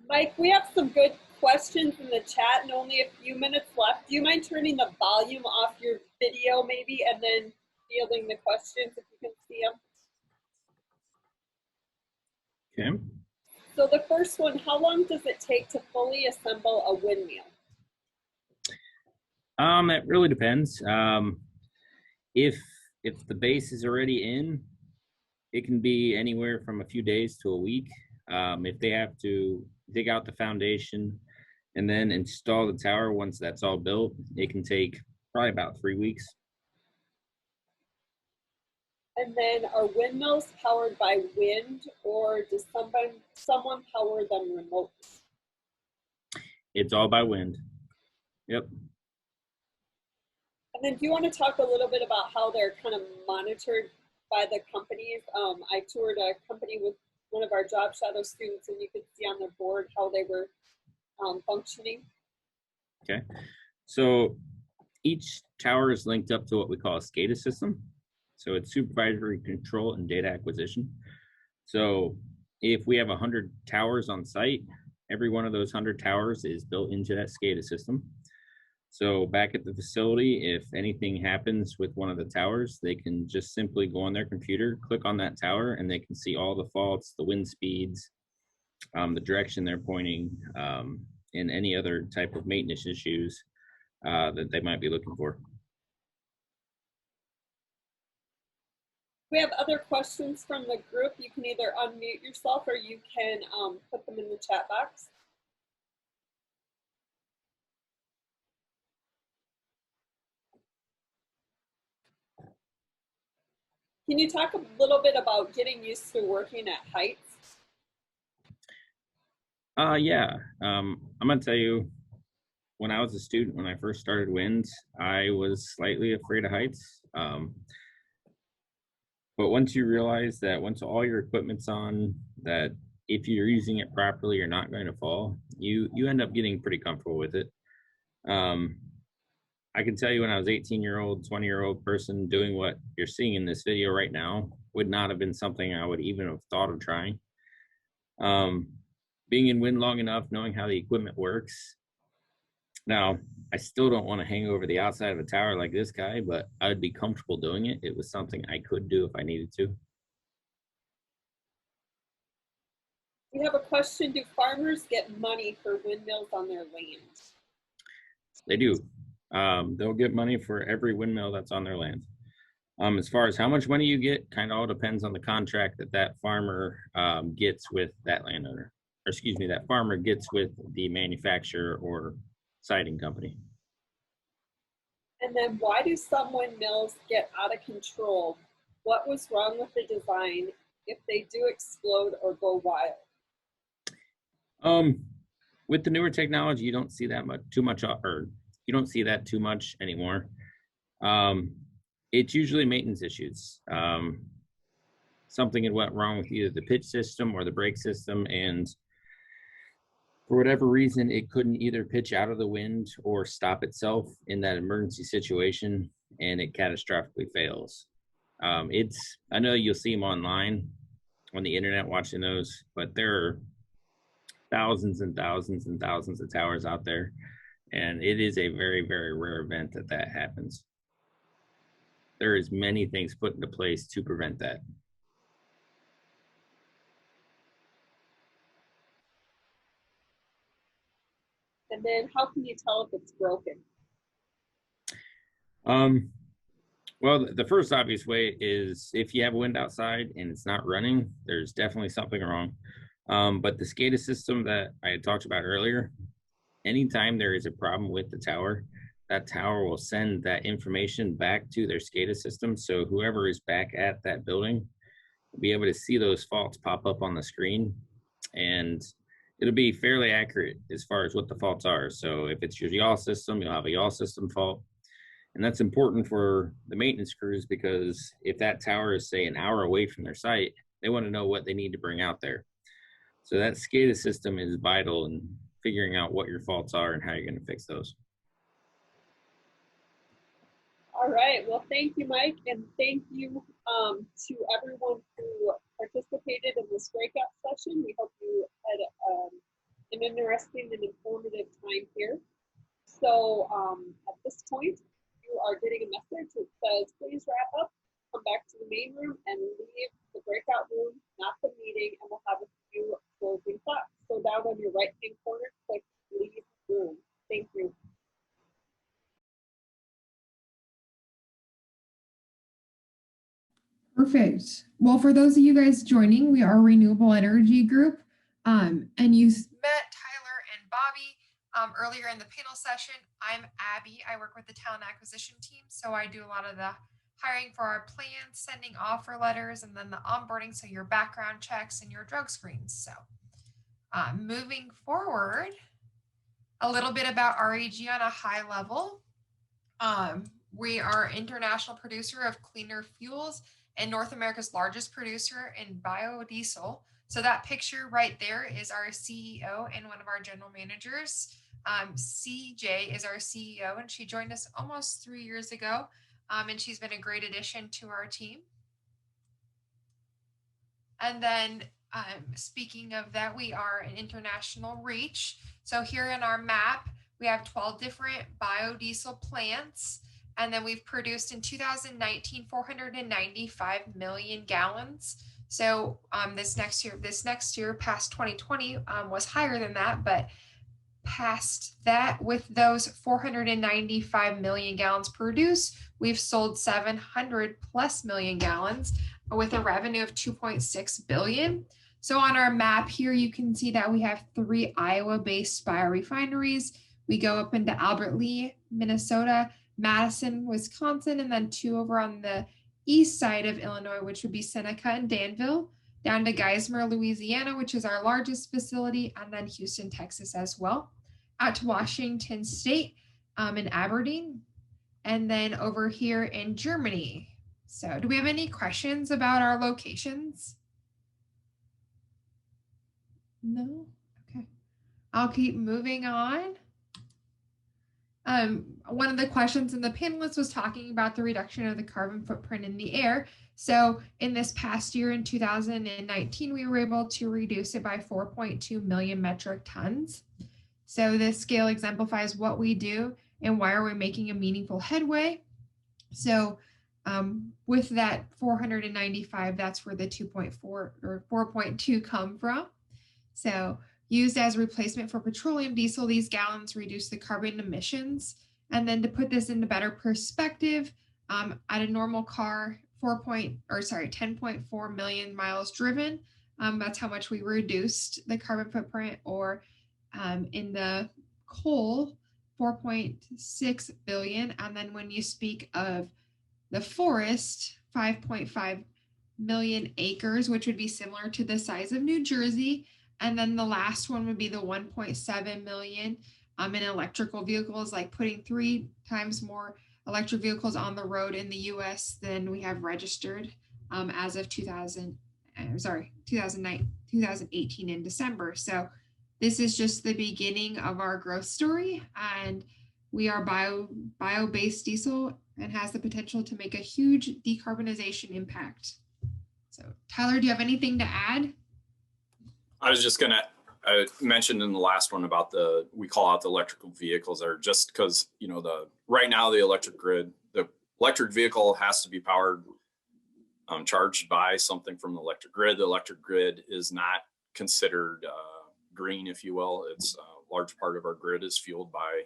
Mike, we have some good questions in the chat and only a few minutes left. Do you mind turning the volume off your video maybe and then fielding the questions if you can see them? Okay. So the first one, how long does it take to fully assemble a windmill? It really depends. If the base is already in, it can be anywhere from a few days to a week. If they have to dig out the foundation and then install the tower once that's all built, it can take probably about 3 weeks. And then are windmills powered by wind or does someone power them remotely? It's all by wind. Yep. And then do you want to talk a little bit about how they're kind of monitored by the companies. I toured a company with one of our job shadow students, and you could see on their board how they were functioning. Okay, so each tower is linked up to what we call a SCADA system. So it's supervisory control and data acquisition. So if we have 100 towers on site, every one of those 100 towers is built into that SCADA system. So back at the facility, if anything happens with one of the towers, they can just simply go on their computer, click on that tower, and they can see all the faults, the wind speeds, the direction they're pointing, and any other type of maintenance issues that they might be looking for. We have other questions from the group. You can either unmute yourself or you can put them in the chat box. Can you talk a little bit about getting used to working at heights? Yeah, I'm gonna tell you, when I was a student, when I first started wind, I was slightly afraid of heights. But once you realize that once all your equipment's on, that if you're using it properly, you're not going to fall, you end up getting pretty comfortable with it. I can tell you when I was 18-year-old, 20-year-old person doing what you're seeing in this video right now would not have been something I would even have thought of trying. Being in wind long enough, knowing how the equipment works. Now, I still don't want to hang over the outside of a tower like this guy, but I would be comfortable doing it. It was something I could do if I needed to. We have a question. Do farmers get money for windmills on their land? They do. They'll get money for every windmill that's on their land. As far as how much money you get, kind of all depends on the contract that that farmer gets with that landowner. Or excuse me, that farmer gets with the manufacturer or siding company. And then why do some windmills get out of control? What was wrong with the design if they do explode or go wild? With the newer technology, you don't see that too much anymore. It's usually maintenance issues. Something had went wrong with either the pitch system or the brake system, and for whatever reason, it couldn't either pitch out of the wind or stop itself in that emergency situation, and it catastrophically fails. I know you'll see them online on the internet watching those, but there are thousands and thousands and thousands of towers out there, and it is a very, very rare event that happens. There is many things put into place to prevent that. And then how can you tell if it's broken? Well, the first obvious way is if you have wind outside and it's not running, there's definitely something wrong. But the SCADA system that I had talked about earlier, anytime there is a problem with the tower, that tower will send that information back to their SCADA system. So whoever is back at that building will be able to see those faults pop up on the screen, and it'll be fairly accurate as far as what the faults are. So if it's your yaw system, you'll have a yaw system fault. And that's important for the maintenance crews, because if that tower is, say, an hour away from their site, they want to know what they need to bring out there. So that SCADA system is vital in figuring out what your faults are and how you're going to fix those. All right. Well, thank you, Mike. And thank you to everyone who participated in this breakout session. We hope you had an interesting and informative time here. So at this point, you are getting a message that says, please wrap up, come back to the main room and leave the breakout room, not the meeting, and we'll have a few closing thoughts. So down on your right-hand corner, click leave room. Thank you. Perfect. Well, for those of you guys joining, we are a renewable energy group, and you met Tyler and Bobby earlier in the panel session. I'm Abby. I work with the talent acquisition team, so I do a lot of the hiring for our plans, sending offer letters, and then the onboarding, so your background checks and your drug screens. So moving forward, a little bit about REG on a high level. We are an international producer of cleaner fuels and North America's largest producer in biodiesel. So that picture right there is our CEO and one of our general managers. CJ is our CEO, and she joined us almost 3 years ago, and she's been a great addition to our team. And then speaking of that, we are an international reach. So here in our map, we have 12 different biodiesel plants. And then we've produced in 2019, 495 million gallons. So this next year, past 2020 was higher than that, but past that, with those 495 million gallons produced, we've sold 700 plus million gallons with a revenue of 2.6 billion. So on our map here, you can see that we have 3 Iowa-based biorefineries. We go up into Albert Lea, Minnesota, Madison, Wisconsin, and then 2 over on the east side of Illinois, which would be Seneca and Danville, down to Geismar, Louisiana, which is our largest facility, and then Houston, Texas as well, out to Washington State in Aberdeen, and then over here in Germany. So do we have any questions about our locations? No? Okay. I'll keep moving on. One of the questions in the panelists was talking about the reduction of the carbon footprint in the air. So in this past year, in 2019, we were able to reduce it by 4.2 million metric tons. So this scale exemplifies what we do and why are we making a meaningful headway. So with that 495, that's where the 2.4 or 4.2 come from. So used as replacement for petroleum diesel, these gallons reduce the carbon emissions. And then to put this into better perspective, at a normal car, 10.4 million miles driven, that's how much we reduced the carbon footprint, or in the coal, 4.6 billion. And then when you speak of the forest, 5.5 million acres, which would be similar to the size of New Jersey. And then the last one would be the 1.7 million in electrical vehicles, like putting 3 times more electric vehicles on the road in the US than we have registered as of 2018 in December. So this is just the beginning of our growth story, and we are bio-based diesel and has the potential to make a huge decarbonization impact. So Tyler, do you have anything to add? I was just gonna, I mentioned in the last one about we call out the electrical vehicles, are just because, you know, right now the electric vehicle has to be powered, charged by something from the electric grid. The electric grid is not considered green, if you will. It's a large part of our grid is fueled by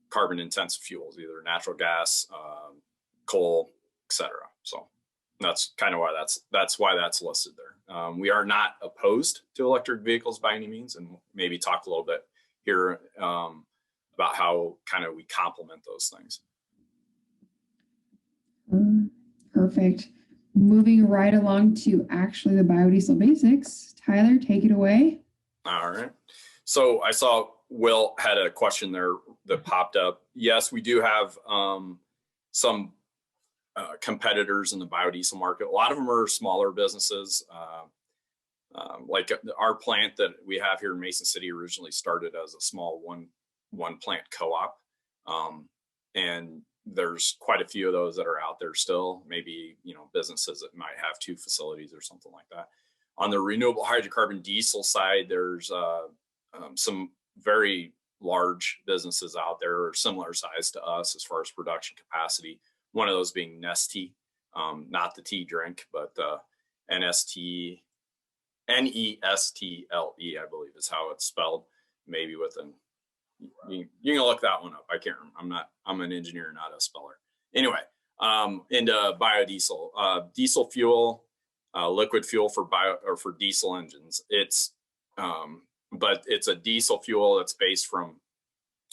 carbon intensive fuels, either natural gas, coal, etc. So that's kind of why that's why that's listed there. We are not opposed to electric vehicles by any means, and maybe talk a little bit here about how kind of we complement those things. Perfect. Moving right along to actually the biodiesel basics. Tyler, take it away. All right. So I saw Will had a question there that popped up. Yes, we do have some competitors in the biodiesel market. A lot of them are smaller businesses. Like our plant that we have here in Mason City originally started as a small one plant co-op. And there's quite a few of those that are out there still, maybe, you know, businesses that might have 2 facilities or something like that. On the renewable hydrocarbon diesel side, there's some very large businesses out there, or similar size to us as far as production capacity. One of those being Nestle, not the tea drink, but Nestle, Nestle, I believe is how it's spelled. Maybe with you can look that one up. I can't remember. I'm an engineer, not a speller. Anyway, into biodiesel, diesel fuel, liquid fuel for diesel engines. But it's a diesel fuel that's based from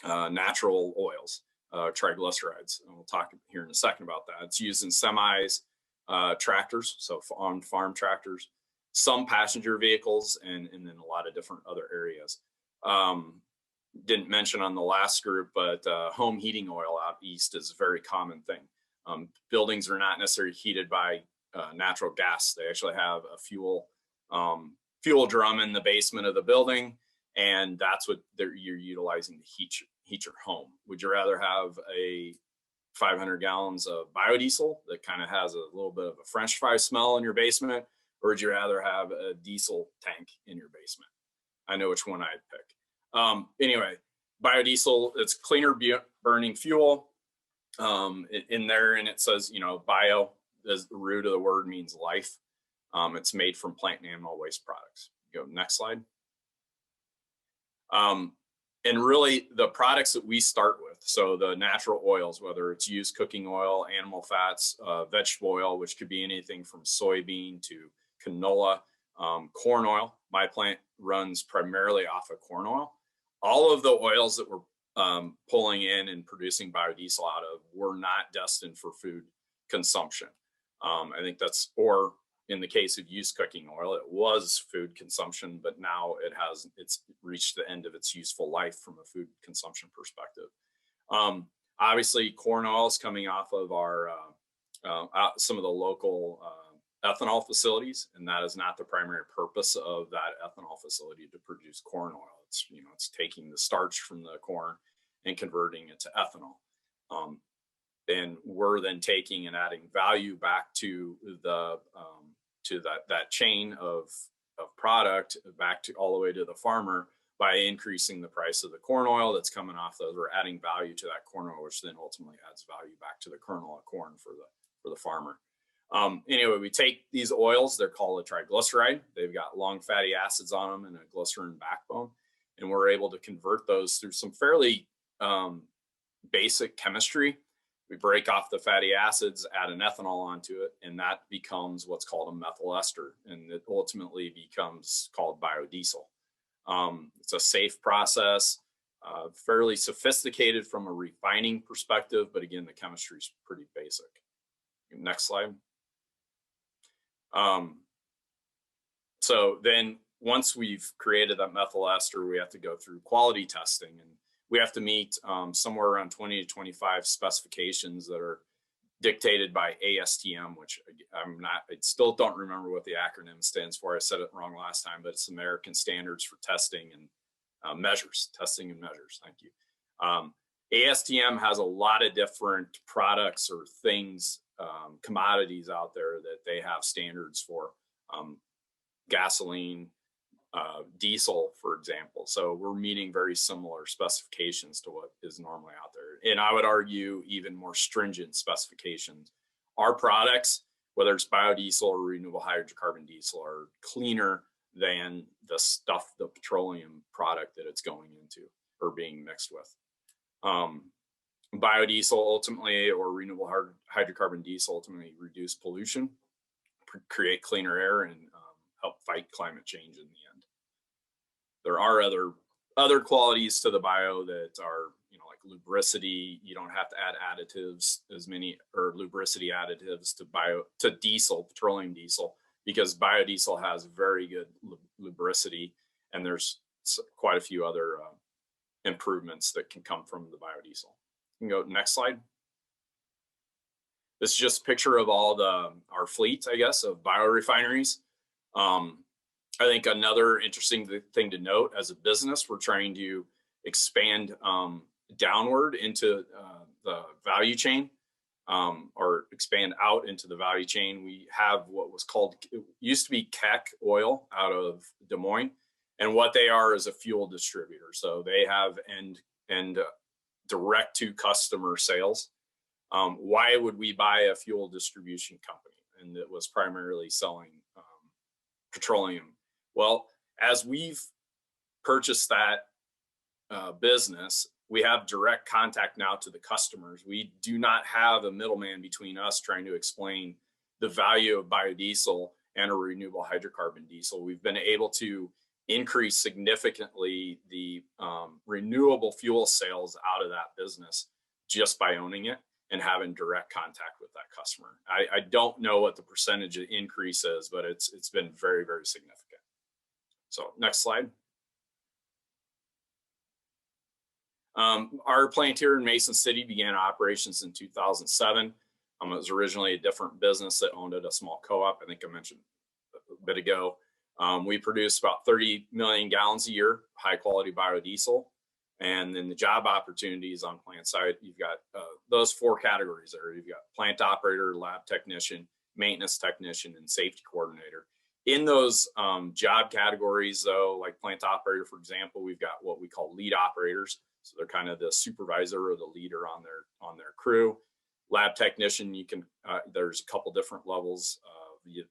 natural oils, triglycerides. And we'll talk here in a second about that. It's used in semis, tractors, so on farm tractors, some passenger vehicles, and then a lot of different other areas. Didn't mention on the last group, but home heating oil out east is a very common thing. Buildings are not necessarily heated by natural gas. They actually have a fuel drum in the basement of the building, and that's what you're utilizing to heat your home. Would you rather have a 500 gallons of biodiesel that kind of has a little bit of a French fry smell in your basement, or would you rather have a diesel tank in your basement? I know which one I'd pick. Anyway, biodiesel, it's cleaner burning fuel. In there, and it says, you know, bio, as the root of the word means life. It's made from plant and animal waste products. Go next slide. And really the products that we start with, so the natural oils, whether it's used cooking oil, animal fats, vegetable oil, which could be anything from soybean to canola, corn oil. My plant runs primarily off of corn oil. All of the oils that we're pulling in and producing biodiesel out of were not destined for food consumption. I think that's, or in the case of used cooking oil, it was food consumption, but now it's reached the end of its useful life from a food consumption perspective. Obviously, corn oil is coming off of our some of the local ethanol facilities, and that is not the primary purpose of that ethanol facility to produce corn oil. It's, you know, it's taking the starch from the corn and converting it to ethanol. And we're then taking and adding value back to the that chain of product back to all the way to the farmer by increasing the price of the corn oil that's coming off those. We're adding value to that corn oil, which then ultimately adds value back to the kernel of corn for the farmer. Anyway, we take these oils, they're called a triglyceride. They've got long fatty acids on them and a glycerin backbone. And we're able to convert those through some fairly basic chemistry. We break off the fatty acids, add an ethanol onto it, and that becomes what's called a methyl ester, and it ultimately becomes called biodiesel. It's a safe process, fairly sophisticated from a refining perspective, but again, the chemistry is pretty basic. Next slide. So then once we've created that methyl ester, we have to go through quality testing, and we have to meet somewhere around 20 to 25 specifications that are dictated by ASTM, which I still don't remember what the acronym stands for. I said it wrong last time, but it's American Standards for Testing and Measures, Testing and Measures. Thank you. ASTM has a lot of different products or things, commodities out there that they have standards for, gasoline, diesel, for example. So we're meeting very similar specifications to what is normally out there. And I would argue even more stringent specifications. Our products, whether it's biodiesel or renewable hydrocarbon diesel, are cleaner than the stuff, the petroleum product that it's going into or being mixed with. Biodiesel ultimately, or renewable hydrocarbon diesel ultimately reduce pollution, create cleaner air, and help fight climate change in the end. There are other qualities to the bio that are, you know, like lubricity. You don't have to add additives or lubricity additives to diesel, petroleum diesel, because biodiesel has very good lubricity, and there's quite a few other improvements that can come from the biodiesel. You can go next slide. This is just a picture of all our fleet, I guess, of biorefineries. I think another interesting thing to note, as a business, we're trying to expand downward into the value chain, or expand out into the value chain. We have what was called, it used to be Keck oil out of Des Moines, and what they are is a fuel distributor. So they have end direct to customer sales. Why would we buy a fuel distribution company? And it was primarily selling petroleum. Well, as we've purchased that business, we have direct contact now to the customers. We do not have a middleman between us trying to explain the value of biodiesel and a renewable hydrocarbon diesel. We've been able to increase significantly the renewable fuel sales out of that business just by owning it and having direct contact with that customer. I don't know what the percentage of increase is, but it's been very, very significant. So next slide. Our plant here in Mason City began operations in 2007. It was originally a different business that owned it, a small co-op. I think I mentioned a bit ago. We produce about 30 million gallons a year, high quality biodiesel. And then the job opportunities on plant side, you've got those 4 categories there. You've got plant operator, lab technician, maintenance technician, and safety coordinator. In those job categories though, like plant operator, for example, we've got what we call lead operators. So they're kind of the supervisor or the leader on their crew. Lab technician, you can there's a couple different levels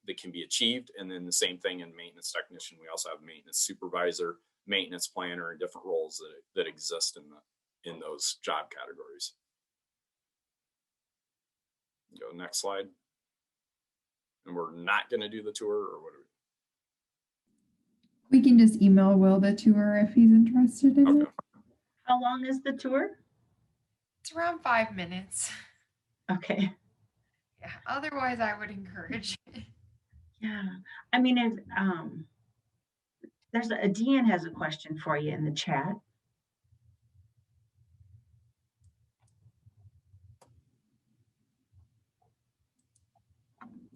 that can be achieved, and then the same thing in maintenance technician. We also have maintenance supervisor, maintenance planner, and different roles that exist in those job categories. Go next slide. And we're not going to do the tour, or what? We can just email Will the tour if he's interested in it. How long is the tour? It's around 5 minutes. Okay. Yeah. Otherwise, I would encourage it. Yeah. I mean, if there's Deanne has a question for you in the chat.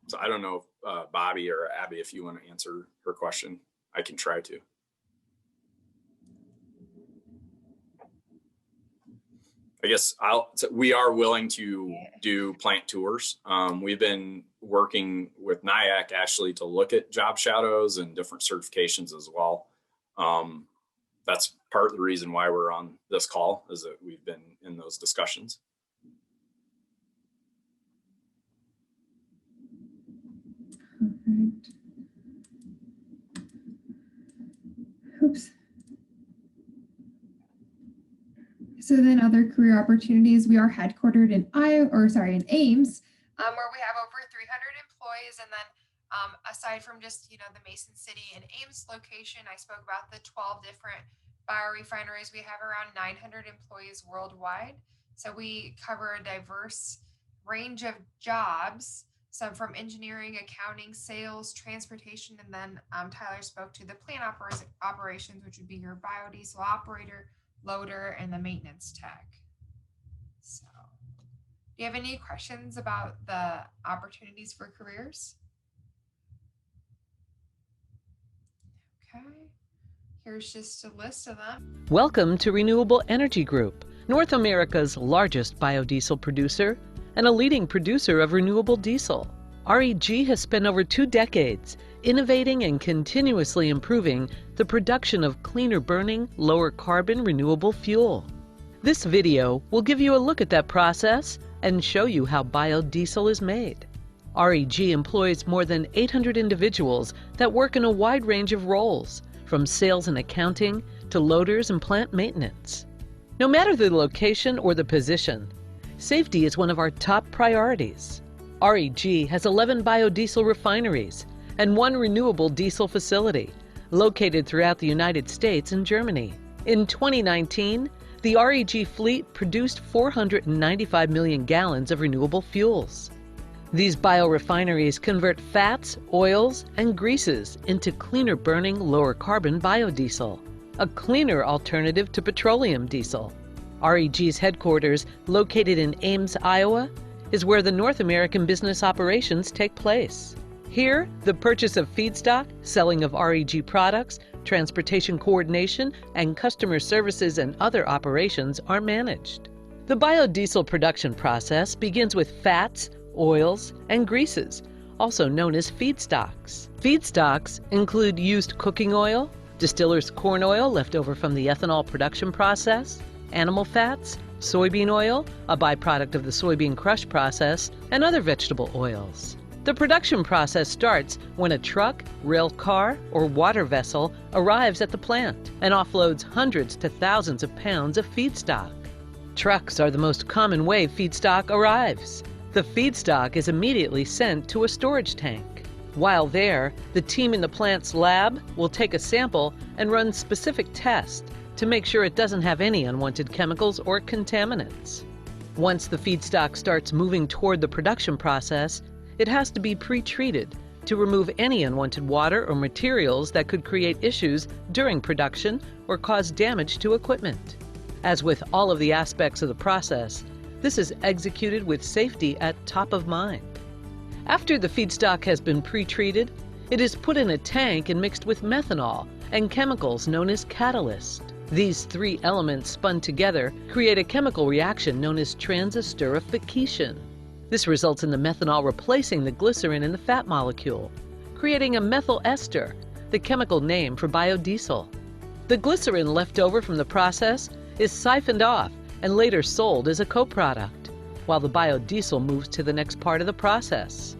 So I don't know if Bobby or Abby, if you want to answer her question, I can try to. I guess we are willing to do plant tours. We've been working with NIAC actually to look at job shadows and different certifications as well. That's part of the reason why we're on this call, is that we've been in those discussions. Perfect. Oops. So then other career opportunities, we are headquartered in Ames, where we have over 300 employees. And then aside from just, the Mason City and Ames location, I spoke about the 12 different biorefineries. We have around 900 employees worldwide. So we cover a diverse range of jobs, some from engineering, accounting, sales, transportation, and then Tyler spoke to the plant operations, which would be your biodiesel operator, loader, and the maintenance tech. So, do you have any questions about the opportunities for careers? Okay, here's just a list of them. Welcome to Renewable Energy Group, North America's largest biodiesel producer and a leading producer of renewable diesel. REG has spent over 2 decades innovating and continuously improving the production of cleaner burning, lower carbon renewable fuel. This video will give you a look at that process and show you how biodiesel is made. REG employs more than 800 individuals that work in a wide range of roles, from sales and accounting to loaders and plant maintenance. No matter the location or the position, safety is one of our top priorities. REG has 11 biodiesel refineries and 1 renewable diesel facility located throughout the United States and Germany. In 2019, the REG fleet produced 495 million gallons of renewable fuels. These biorefineries convert fats, oils, and greases into cleaner burning, lower carbon biodiesel, a cleaner alternative to petroleum diesel. REG's headquarters, located in Ames, Iowa, is where the North American business operations take place. Here, the purchase of feedstock, selling of REG products, transportation coordination, and customer services and other operations are managed. The biodiesel production process begins with fats, oils, and greases, also known as feedstocks. Feedstocks include used cooking oil, distiller's corn oil left over from the ethanol production process, animal fats, soybean oil, a byproduct of the soybean crush process, and other vegetable oils. The production process starts when a truck, rail car, or water vessel arrives at the plant and offloads hundreds to thousands of pounds of feedstock. Trucks are the most common way feedstock arrives. The feedstock is immediately sent to a storage tank. While there, the team in the plant's lab will take a sample and run specific tests to make sure it doesn't have any unwanted chemicals or contaminants. Once the feedstock starts moving toward the production process, it has to be pre-treated to remove any unwanted water or materials that could create issues during production or cause damage to equipment. As with all of the aspects of the process, This is executed with safety at top of mind. After the feedstock has been pre-treated, it is put in a tank and mixed with methanol and chemicals known as catalyst. These three elements spun together create a chemical reaction known as transesterification. This results in the methanol replacing the glycerin in the fat molecule, creating a methyl ester, the chemical name for biodiesel. The glycerin left over from the process is siphoned off and later sold as a co-product, while the biodiesel moves to the next part of the process.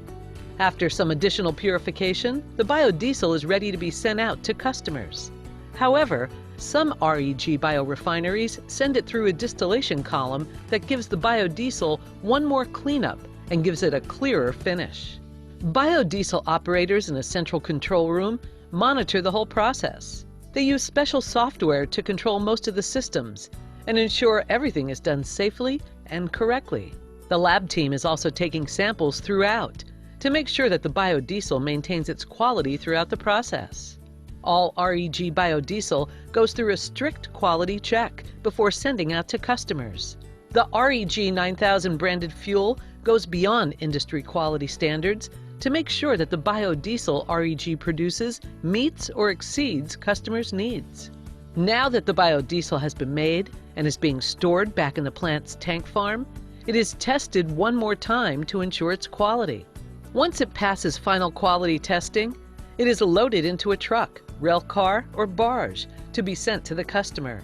After some additional purification, the biodiesel is ready to be sent out to customers. However, some REG biorefineries send it through a distillation column that gives the biodiesel one more cleanup and gives it a clearer finish. Biodiesel operators in a central control room monitor the whole process. They use special software to control most of the systems and ensure everything is done safely and correctly. The lab team is also taking samples throughout to make sure that the biodiesel maintains its quality throughout the process. All REG biodiesel goes through a strict quality check before sending out to customers. The REG 9000 branded fuel goes beyond industry quality standards to make sure that the biodiesel REG produces meets or exceeds customers' needs. Now that the biodiesel has been made and is being stored back in the plant's tank farm, it is tested one more time to ensure its quality. Once it passes final quality testing, it is loaded into a truck, rail car, or barge to be sent to the customer.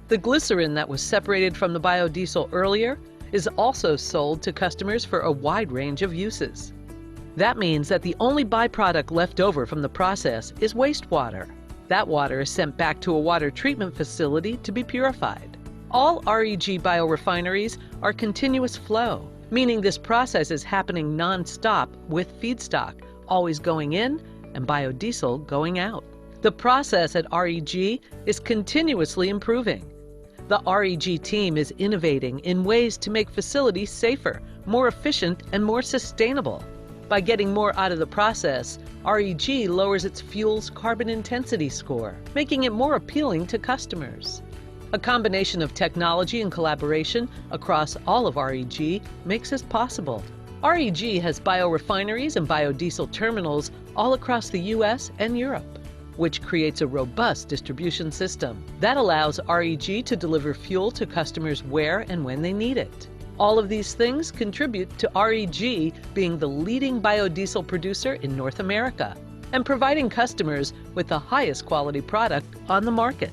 The glycerin that was separated from the biodiesel earlier is also sold to customers for a wide range of uses. That means that the only byproduct left over from the process is wastewater. That water is sent back to a water treatment facility to be purified. All REG biorefineries are continuous flow, meaning this process is happening non-stop with feedstock always going in and biodiesel going out. The process at REG is continuously improving. The REG team is innovating in ways to make facilities safer, more efficient, and more sustainable. By getting more out of the process, REG lowers its fuel's carbon intensity score, making it more appealing to customers. A combination of technology and collaboration across all of REG makes this possible. REG has biorefineries and biodiesel terminals all across the US and Europe, which creates a robust distribution system that allows REG to deliver fuel to customers where and when they need it. All of these things contribute to REG being the leading biodiesel producer in North America and providing customers with the highest quality product on the market.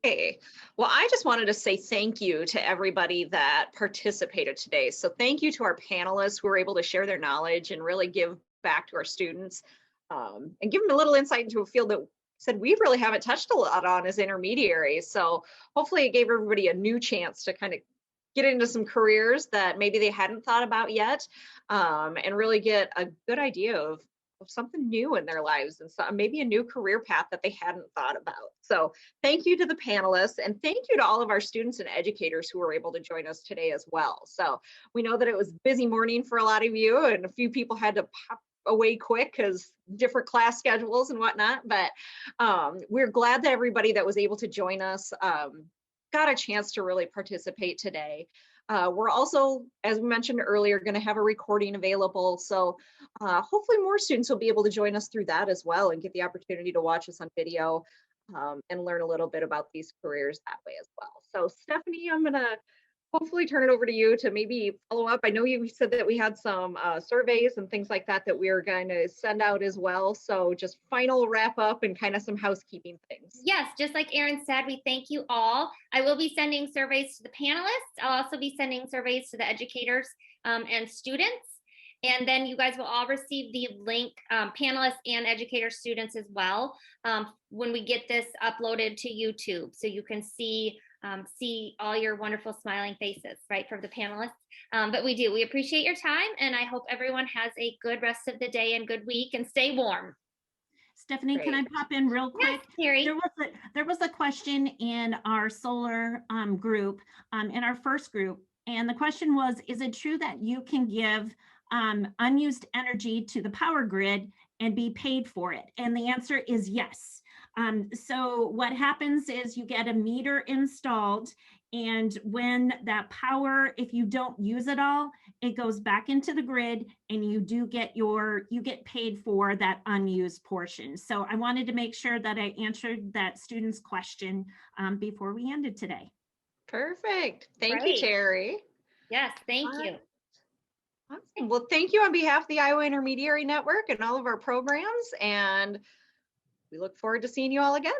Hey, well, I just wanted to say thank you to everybody that participated today. So thank you to our panelists who were able to share their knowledge and really give back to our students and give them a little insight into a field that said we really haven't touched a lot on as intermediaries. So hopefully it gave everybody a new chance to kind of get into some careers that maybe they hadn't thought about yet and really get a good idea of something new in their lives and maybe a new career path that they hadn't thought about. So thank you to the panelists and thank you to all of our students and educators who were able to join us today as well. So we know that it was a busy morning for a lot of you and a few people had to pop away quick because different class schedules and whatnot, but we're glad that everybody that was able to join us got a chance to really participate today. We're also, as we mentioned earlier, going to have a recording available. So hopefully more students will be able to join us through that as well and get the opportunity to watch us on video and learn a little bit about these careers that way as well. So Stephanie, I'm going to hopefully turn it over to you to maybe follow up. I know you said that we had some surveys and things like that that we are going to send out as well. So just final wrap up and kind of some housekeeping things. Yes, just like Erin said, we thank you all. I will be sending surveys to the panelists. I'll also be sending surveys to the educators and students. And then you guys will all receive the link, panelists and educator students as well, when we get this uploaded to YouTube. So you can see all your wonderful smiling faces, right, from the panelists. But we appreciate your time, and I hope everyone has a good rest of the day and good week, and stay warm. Stephanie, Can I pop in real quick? Yes, Terry. There was a question in our solar group, in our first group, and the question was, is it true that you can give unused energy to the power grid and be paid for it? And the answer is yes. So what happens is you get a meter installed, and when that power, if you don't use it all, it goes back into the grid, and you get paid for that unused portion. So I wanted to make sure that I answered that student's question before we ended today. Perfect. Thank you, Great. Terry. Yes, thank you. Awesome. Well, thank you on behalf of the Iowa Intermediary Network and all of our programs, and we look forward to seeing you all again.